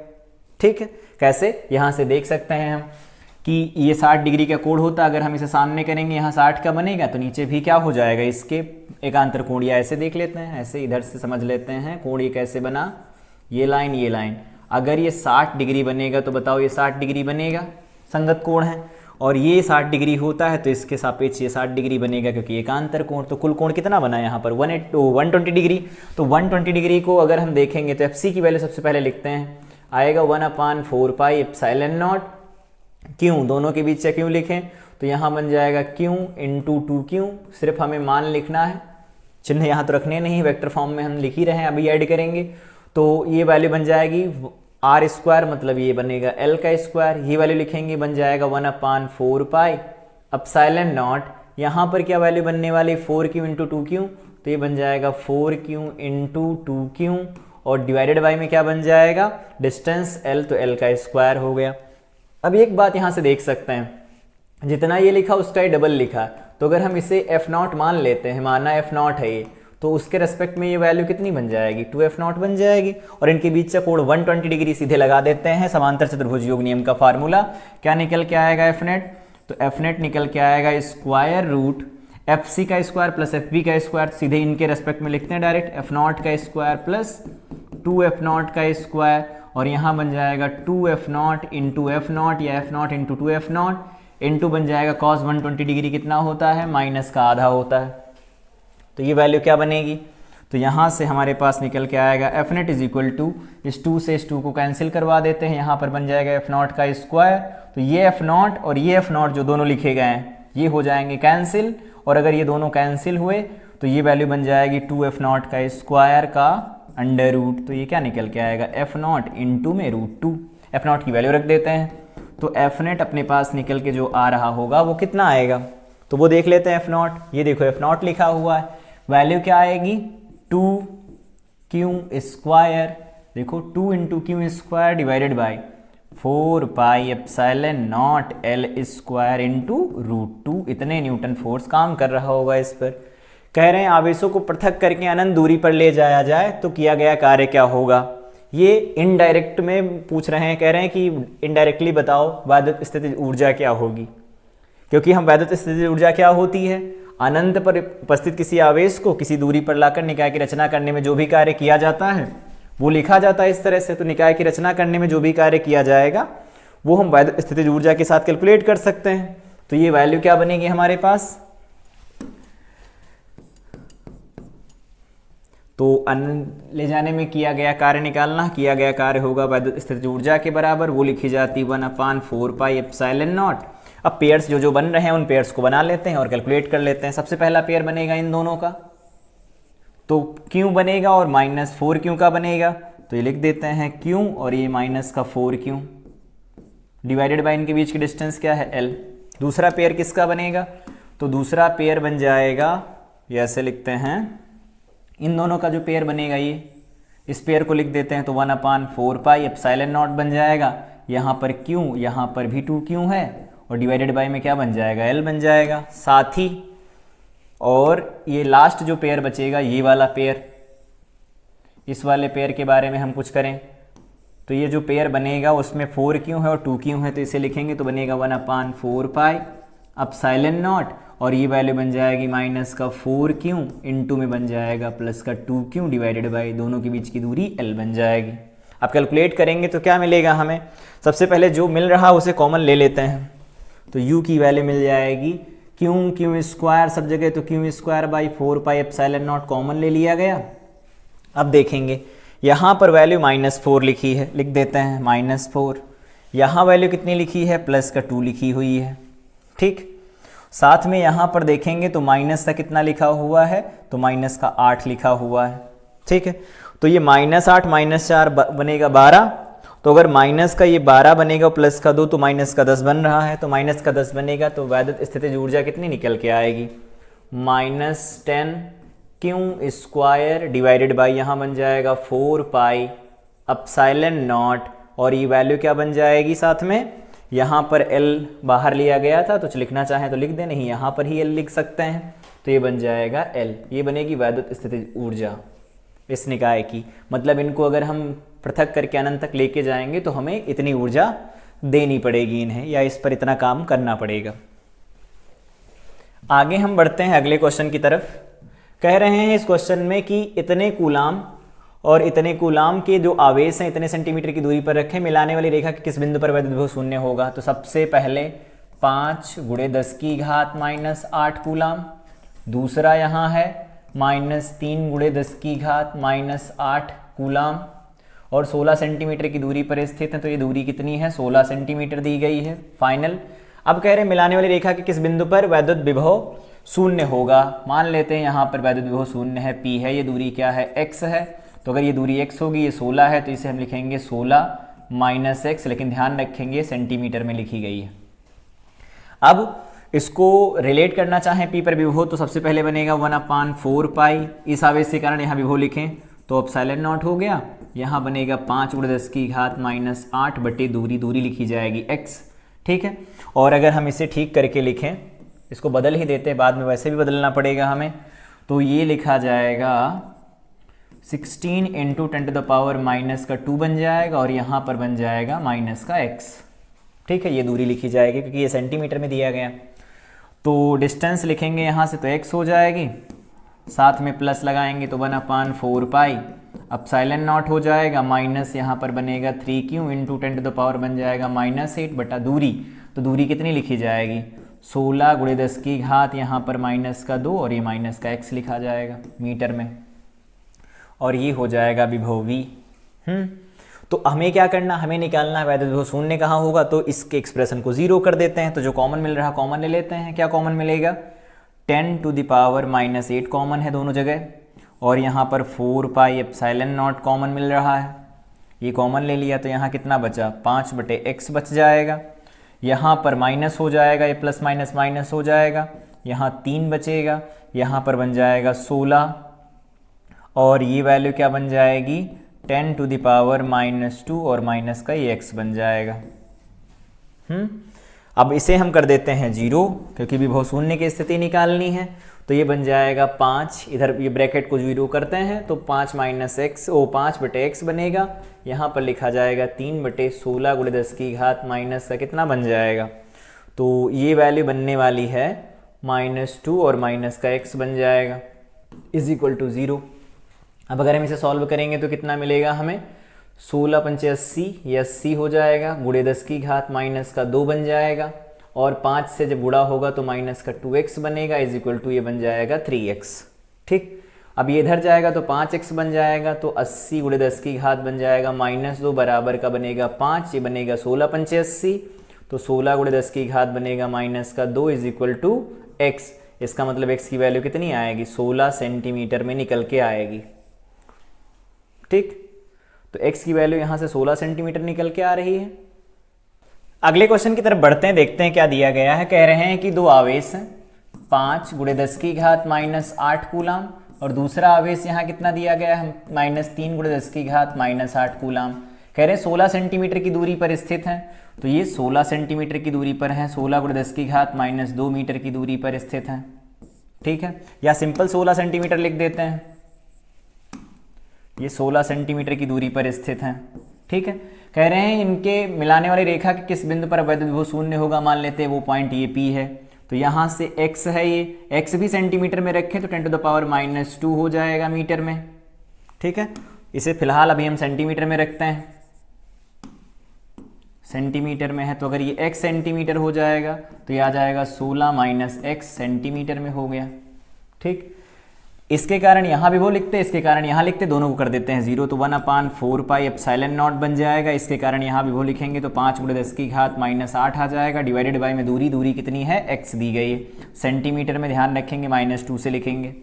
ठीक है, कैसे, यहाँ से देख सकते हैं हम कि ये 60 डिग्री का कोण होता, अगर हम इसे सामने करेंगे यहाँ 60 का बनेगा, तो नीचे भी क्या हो जाएगा इसके एकांतर कोण, या ऐसे देख लेते हैं, ऐसे इधर से समझ लेते हैं कोण ये कैसे बना, ये लाइन, अगर ये 60 डिग्री बनेगा तो बताओ ये 60 डिग्री बनेगा, संगत कोण है, और ये 60 डिग्री होता है तो इसके सापेक्ष ये 60 डिग्री बनेगा, क्योंकि एकांतर कोण। तो कुल कोण कितना बना यहाँ पर 120 डिग्री। तो 120 डिग्री को अगर हम देखेंगे तो FC की वैल्यू सबसे पहले लिखते हैं, आएगा 1/4 एप्सिलॉन नॉट क्यू, दोनों के बीच से क्यू लिखें तो यहाँ बन जाएगा क्यू इंटू 2Q, सिर्फ हमें मान लिखना है, चिन्ह यहाँ तो रखने नहीं, वेक्टर फॉर्म में हम लिख ही रहे हैं, अभी ऐड करेंगे। तो ये वैल्यू बन जाएगी R², मतलब ये बनेगा L का स्क्वायर, ये वैल्यू लिखेंगे बन जाएगा 1/4 एप्सिलॉन नॉट, यहाँ पर क्या वैल्यू बनने वाली 4Q इंटू 2Q, तो ये बन जाएगा 4Q इंटू 2Q, और डिवाइडेड बाई में क्या बन जाएगा डिस्टेंस L, तो L का स्क्वायर हो गया। अब एक बात यहाँ से देख सकते हैं, जितना ये लिखा उसका ही डबल लिखा, तो अगर हम इसे F0 मान लेते हैं, माना F0 है ये, तो उसके रेस्पेक्ट में ये वैल्यू कितनी बन जाएगी 2F0 बन जाएगी, और इनके बीच से कोण 120 डिग्री सीधे लगा देते हैं। समांतर चतुर्भुज योग नियम का फार्मूला क्या निकल के आएगा Fnet, तो Fnet निकल के आएगा स्क्वायर रूट FC का स्क्वायर प्लस FB का स्क्वायर, सीधे इनके रेस्पेक्ट में लिखते हैं डायरेक्ट, F0 का स्क्वायर प्लस 2F0 का स्क्वायर, और यहाँ बन जाएगा 2F0 इंटू F0 या F0 इंटू 2F0 इंटू बन जाएगा cos 120 डिग्री कितना होता है, माइनस का आधा होता है। तो ये वैल्यू क्या बनेगी, तो यहाँ से हमारे पास निकल के आएगा Fnet इज इक्वल टू, इस 2 से इस 2 को कैंसिल करवा देते हैं, यहाँ पर बन जाएगा F0 का स्क्वायर, तो ये F0 और ये F0 जो दोनों लिखे गए हैं ये हो जाएंगे कैंसिल, और अगर ये दोनों कैंसिल हुए तो ये वैल्यू बन जाएगी 2F0 का स्क्वायर का अंडर रूट। तो ये क्या निकल के आएगा F0 इंटू में √2, F0 की वैल्यू रख देते हैं, तो Fnet अपने पास निकल के जो आ रहा होगा वो कितना आएगा, तो वो देख लेते हैं F0। ये देखो F0 लिखा हुआ है, वैल्यू क्या आएगी 2 क्यू स्क्वायर, देखो 2 into Q square divided by 4 pi epsilon naught L square into √2। इतने न्यूटन फोर्स काम कर रहा होगा इस पर। कह रहे हैं आवेशों को पृथक करके अनंत दूरी पर ले जाया जाए तो किया गया कार्य क्या होगा। ये इनडायरेक्ट में पूछ रहे हैं, कह रहे हैं कि इनडायरेक्टली बताओ वैद्युत स्थितिज ऊर्जा क्या होगी, क्योंकि हम वैद्युत स्थितिज ऊर्जा क्या होती है, अनंत पर उपस्थित किसी आवेश को किसी दूरी पर लाकर निकाय की रचना करने में जो भी कार्य किया जाता है वो लिखा जाता है इस तरह से। तो निकाय की रचना करने में जो भी कार्य किया जाएगा वो हम वैद्युत स्थितिज ऊर्जा के साथ कैलकुलेट कर सकते हैं। तो ये वैल्यू क्या बनेगी हमारे पास, तो अनंत ले जाने में किया गया कार्य निकालना, किया गया कार्य होगा वैद्युत स्थितिज ऊर्जा के बराबर, वो लिखी जाती 1/4 पाई एप्सिलॉन नॉट। अब पेयर्स जो जो बन रहे हैं उन पेयर्स को बना लेते हैं और कैलकुलेट कर लेते हैं। सबसे पहला पेयर बनेगा इन दोनों का, तो क्यू बनेगा और -4 क्यू का बनेगा, तो ये लिख देते हैं क्यू और ये -4 क्यू डिवाइडेड बाय इनके बीच की डिस्टेंस क्या है एल। दूसरा पेयर किसका बनेगा, तो दूसरा पेयर बन जाएगा, ये ऐसे लिखते हैं, इन दोनों का जो पेयर बनेगा ये, इस पेयर को लिख देते हैं तो 1/4 पाई एप्सिलॉन नॉट बन जाएगा। यहाँ पर क्यू, यहाँ पर भी 2 क्यू है और डिवाइडेड बाय में क्या बन जाएगा एल बन जाएगा साथ ही। और ये लास्ट जो पेयर बचेगा ये वाला पेयर, इस वाले पेयर के बारे में हम कुछ करें तो ये जो पेयर बनेगा उसमें 4 क्यू है और 2 क्यू है, तो इसे लिखेंगे तो बनेगा 1/4 पाई एप्सिलॉन नॉट और ये वैल्यू बन जाएगी -4 क्यू इंटू में बन जाएगा +2 क्यू डिवाइडेड बाई दोनों के बीच की दूरी एल बन जाएगी। अब कैलकुलेट करेंगे तो क्या मिलेगा हमें, सबसे पहले जो मिल रहा उसे कॉमन ले लेते हैं, तो u की वैल्यू मिल जाएगी क्यू स्क्वायर सब जगह, तो Q square by 4 pi epsilon not common ले लिया गया। अब देखेंगे यहाँ पर वैल्यू -4 लिखी है, लिख देते हैं -4, यहाँ वैल्यू कितनी लिखी है +2 लिखी हुई है, ठीक। साथ में यहाँ पर देखेंगे तो माइनस का कितना लिखा हुआ है, तो -8 लिखा हुआ है, ठीक है। तो ये -8 -4 बनेगा 12, तो अगर माइनस का ये 12 बनेगा प्लस का 2 तो -10 बन रहा है, तो -10 बनेगा तो वैद्युत स्थितिज ऊर्जा कितनी निकल के आएगी, -10 क्यू स्क्वायर डिवाइडेड बाई यहाँ बन जाएगा 4 पाई एप्सिलॉन नॉट और ये वैल्यू क्या बन जाएगी साथ में, यहाँ पर L बाहर लिया गया था तो लिखना चाहें तो लिख दें, नहीं यहाँ पर ही L लिख सकते हैं, तो ये बन जाएगा L। ये बनेगी वैद्युत स्थितिज ऊर्जा इस निकाय की। मतलब इनको अगर हम पृथक करके अनंत तक लेके जाएंगे तो हमें इतनी ऊर्जा देनी पड़ेगी इन्हें, या इस पर इतना काम करना पड़ेगा। आगे हम बढ़ते हैं अगले क्वेश्चन की तरफ। कह रहे हैं इस क्वेश्चन में कि इतने कूलाम और इतने कूलाम के जो आवेश हैं इतने सेंटीमीटर की दूरी पर रखें, मिलाने वाली रेखा के किस बिंदु पर वैद्युत विभव शून्य होगा। तो सबसे पहले 5 × 10⁻⁻8 कूलाम, दूसरा यहाँ है -3 × 10⁻⁻8 कूलाम और 16 सेंटीमीटर की दूरी पर स्थित है, तो ये दूरी कितनी है 16 सेंटीमीटर दी गई है फाइनल। अब कह रहे हैं मिलाने वाली रेखा के किस बिंदु पर वैद्युत विभव शून्य होगा। मान लेते हैं यहाँ पर वैद्युत विभव शून्य है, P है, ये दूरी क्या है x है, तो अगर ये दूरी x होगी, ये 16 है तो इसे हम लिखेंगे 16 - x, लेकिन ध्यान रखेंगे सेंटीमीटर में लिखी गई है। अब इसको रिलेट करना चाहें P पर विभव तो सबसे पहले बनेगा 1/4 पाई, इस आवेश के कारण यहाँ विभव लिखें तो एप्सिलॉन नॉट हो गया, यहाँ बनेगा 5 × 10⁻⁸ बटे दूरी लिखी जाएगी x, ठीक है। और अगर हम इसे ठीक करके लिखें, इसको बदल ही देते हैं, बाद में वैसे भी बदलना पड़ेगा हमें, तो ये लिखा जाएगा 16 × 10⁻⁻2 बन जाएगा और यहाँ पर बन जाएगा -x, ठीक है। ये दूरी लिखी जाएगी क्योंकि ये सेंटीमीटर में दिया गया। तो डिस्टेंस लिखेंगे यहाँ से तो x हो जाएगी, साथ में प्लस लगाएंगे तो 1/4 पाई एप्सिलॉन नॉट हो जाएगा, माइनस यहाँ पर बनेगा 3q × 10⁻⁻ बन जाएगा -8 बटा दूरी, तो दूरी कितनी लिखी जाएगी 16 × 10⁻, यहाँ पर -2 और ये -x लिखा जाएगा मीटर में, और ये हो जाएगा विभव v। तो हमें क्या करना, हमें निकालना है वैद्युत विभव शून्य कहाँ होगा, तो इसके एक्सप्रेशन को 0 कर देते हैं। तो जो कॉमन मिल रहा कॉमन ले लेते हैं, क्या कॉमन मिलेगा 10⁻⁻8 कॉमन है दोनों जगह, और यहाँ पर 4 पाई एप्सिलॉन नॉट कॉमन मिल रहा है, ये कॉमन ले लिया तो यहाँ कितना बचा 5/x बच जाएगा, यहाँ पर माइनस हो जाएगा, ये प्लस माइनस माइनस हो जाएगा, यहाँ 3 बचेगा, यहाँ पर बन जाएगा 16 और ये वैल्यू क्या बन जाएगी 10 टू द पावर -2 और माइनस का ये x बन जाएगा। अब इसे हम कर देते हैं 0 क्योंकि विभव शून्य की स्थिति निकालनी है। तो ये बन जाएगा 5, इधर ये ब्रैकेट को 0 करते हैं तो 5 माइनस एक्स 5 बटे एक्स बनेगा। यहाँ पर लिखा जाएगा 3 बटे 16 गुणे 10 की घात माइनस का कितना बन जाएगा, तो ये वैल्यू बनने वाली है -2 और माइनस का x बन जाएगा इज इक्वल टू 0। अब अगर हम इसे सॉल्व करेंगे तो कितना मिलेगा हमें, 16 पंचे 80, ये 80 हो जाएगा, गुणे 10 की घात माइनस का 2 बन जाएगा, और 5 से जब गुणा होगा तो माइनस का 2x बनेगा इज इक्वल टू ये बन जाएगा 3x। ठीक, अब ये इधर जाएगा तो 5x बन जाएगा, तो 80 गुणे 10 की घात बन जाएगा -2 बराबर का बनेगा 5, ये बनेगा 16 पंचे 80, तो 16 गुणे 10 की घात बनेगा माइनस का 2 इज इक्वल टू x। इसका मतलब x की वैल्यू कितनी आएगी, 16 सेंटीमीटर में निकल के आएगी। ठीक, तो x की वैल्यू यहाँ से 16 सेंटीमीटर निकल के आ रही है। अगले क्वेश्चन की तरफ बढ़ते हैं, देखते हैं क्या दिया गया है। कह रहे हैं कि दो आवेश हैं 5 गुणे 10 की घात -8 कूलाम, और दूसरा आवेश यहाँ कितना दिया गया है -3 गुणे 10 की घात -8 कूलाम। कह रहे हैं 16 सेंटीमीटर की दूरी पर स्थित हैं, तो ये 16 सेंटीमीटर की दूरी पर हैं, 16 गुणे 10 की घात -2 मीटर की दूरी पर स्थित हैं। ठीक है, या सिंपल 16 सेंटीमीटर लिख देते हैं, ये 16 सेंटीमीटर की दूरी पर स्थित हैं। ठीक है, कह रहे हैं इनके मिलाने वाली रेखा के किस बिंदु पर वैद्युत विभव शून्य होगा, मान लेते हैं वो पॉइंट ये P है, तो यहाँ से x है, ये x भी सेंटीमीटर में रखें तो 10 टू द पावर -2 हो जाएगा मीटर में। ठीक है, इसे फिलहाल अभी हम सेंटीमीटर में रखते हैं, सेंटीमीटर में है, तो अगर ये x सेंटीमीटर हो जाएगा तो ये आ जाएगा 16 माइनस x सेंटीमीटर में हो गया। ठीक, इसके कारण यहाँ विभव लिखते, इसके कारण यहाँ लिखते, दोनों को कर देते हैं 0, तो 1/4 पाई एप्सिलॉन नॉट बन जाएगा। इसके कारण यहाँ विभव लिखेंगे तो 5 गुणे 10 की घात -8 आ जाएगा, डिवाइडेड बाय में दूरी कितनी है x दी गई है, सेंटीमीटर में ध्यान रखेंगे -2 से लिखेंगे,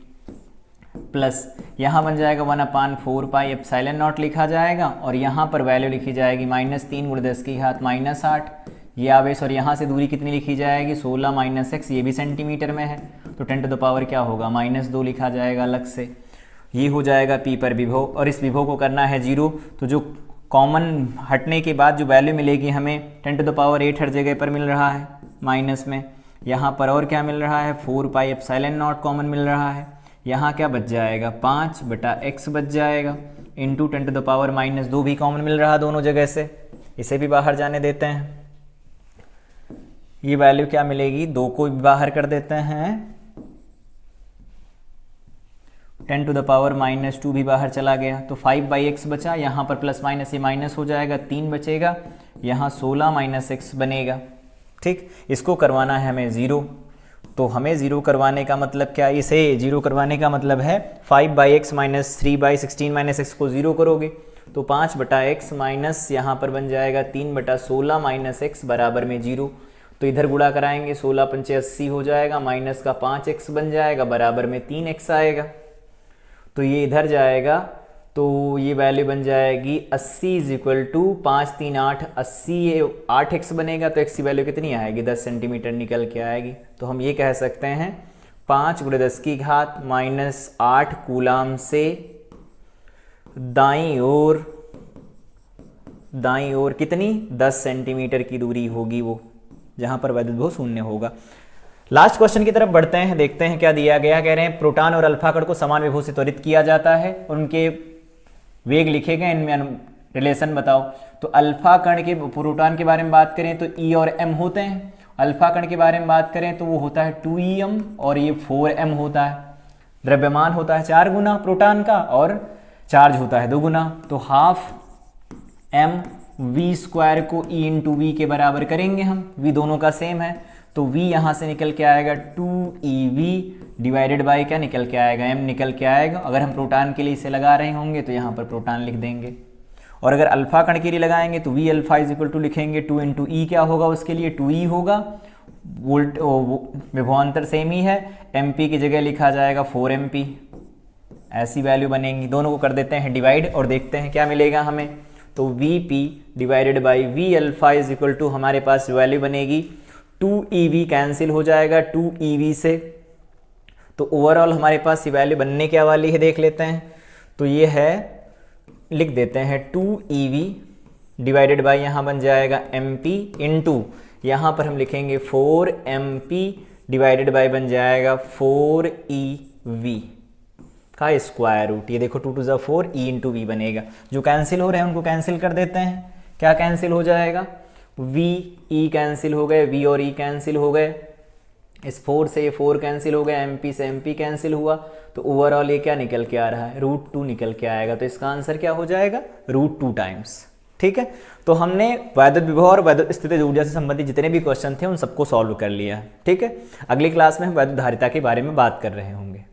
प्लस यहाँ बन जाएगा 1/4 पाई एप्सिलॉन नॉट लिखा जाएगा, और यहाँ पर वैल्यू लिखी जाएगी -3 गुणे 10 की घात -8, ये आवेश, और यहाँ से दूरी कितनी लिखी जाएगी 16 माइनस x, ये भी सेंटीमीटर में है, तो 10 टू द पावर क्या होगा -2 लिखा जाएगा अलग से। ये हो जाएगा P पर विभव, और इस विभव को करना है 0, तो जो कॉमन हटने के बाद जो वैल्यू मिलेगी हमें 10 टू द पावर 8 हर जगह पर मिल रहा है माइनस में, यहाँ पर और क्या मिल रहा है 4 पाई एप्सिलॉन नॉट कॉमन मिल रहा है, यहाँ क्या बच जाएगा 5/x बच जाएगा, इंटू 10 टू द पावर -2 भी कॉमन मिल रहा दोनों जगह से, इसे भी बाहर जाने देते हैं। ये वैल्यू क्या मिलेगी, 2 को बाहर कर देते हैं, 10 टू द पावर -2 भी बाहर चला गया, तो 5/x बचा, यहाँ पर प्लस माइनस ये माइनस हो जाएगा, 3 बचेगा, यहाँ 16 माइनस x बनेगा। ठीक, इसको करवाना है हमें 0, तो हमें 0 करवाने का मतलब क्या, इसे 0 करवाने का मतलब है 5/x - 3/16 - x को 0 करोगे तो 5/x माइनस यहाँ पर बन जाएगा 3/16 माइनस x बराबर में 0, तो इधर गुणा कराएंगे 16 पंचे 80 हो जाएगा, माइनस का 5x बन जाएगा बराबर में 3x आएगा, तो ये इधर जाएगा, तो ये वैल्यू बन जाएगी 80 इज इक्वल टू 5 3 8 80, ये 8x बनेगा, तो x की वैल्यू कितनी आएगी 10 सेंटीमीटर निकल के आएगी। तो हम ये कह सकते हैं 5 गुणे 10 की घात -8 कूलाम से दाईं ओर कितनी 10 सेंटीमीटर की दूरी होगी वो, जहां पर वैद्युत विभव शून्य होगा। लास्ट क्वेश्चन की तरफ बढ़ते हैं, देखते हैं क्या दिया गया। कह रहे हैं प्रोटॉन और अल्फा कण को समान विभव से त्वरित किया जाता है और उनके वेग लिखे गए, इनमें रिलेशन बताओ। तो अल्फा कण के प्रोटॉन के बारे में बात करें तो E और M होते हैं, अल्फा कण के बारे में बात करें तो वो होता है 2em और ये 4m होता है। द्रव्यमान होता है 4 गुना प्रोटॉन का और चार्ज होता है 2 गुना, तो ½ m v² को E × v के बराबर करेंगे हम, v दोनों का सेम है, तो v यहाँ से निकल के आएगा 2ev डिवाइडेड बाय क्या निकल के आएगा m निकल के आएगा। अगर हम प्रोटॉन के लिए इसे लगा रहे होंगे तो यहाँ पर प्रोटॉन लिख देंगे, और अगर अल्फा कण के लिए लगाएंगे तो v alpha is equal to लिखेंगे 2 × e क्या होगा उसके लिए 2e होगा, वोल्ट विभवांतर सेम ही है, mp की जगह लिखा जाएगा 4mp, ऐसी वैल्यू बनेंगी। दोनों को कर देते हैं डिवाइड और देखते हैं क्या मिलेगा हमें, तो vp divided by v alpha is equal to हमारे पास वैल्यू बनेगी 2ev कैंसिल हो जाएगा 2ev से, तो ओवरऑल हमारे पास ये वैल्यू बनने क्या वाली है देख लेते हैं। तो ये है, लिख देते हैं 2EV डिवाइडेड बाय यहाँ बन जाएगा MP इंटू यहाँ पर हम लिखेंगे 4MP डिवाइडेड बाय बन जाएगा 4EV का स्क्वायर रूट। ये देखो 2 टू ज़ा 4, E इंटू वी बनेगा। जो कैंसिल हो रहे हैं उनको कैंसिल कर देते हैं। क्या कैंसिल हो जाएगा? V E कैंसिल हो गए, V और E कैंसिल हो गए, इस 4 से ये 4 कैंसिल हो गया, MP से MP कैंसिल हुआ, तो ओवरऑल ये क्या निकल के आ रहा है? √2 निकल के आएगा। तो इसका आंसर क्या हो जाएगा? √2 टाइम्स। ठीक है, तो हमने वैद्युत विभव और वैद्युत स्थितिज ऊर्जा से संबंधित जितने भी क्वेश्चन थे उन सबको सॉल्व कर लिया। ठीक है, अगली क्लास में हम वैद्युत धारिता के बारे में बात कर रहे होंगे।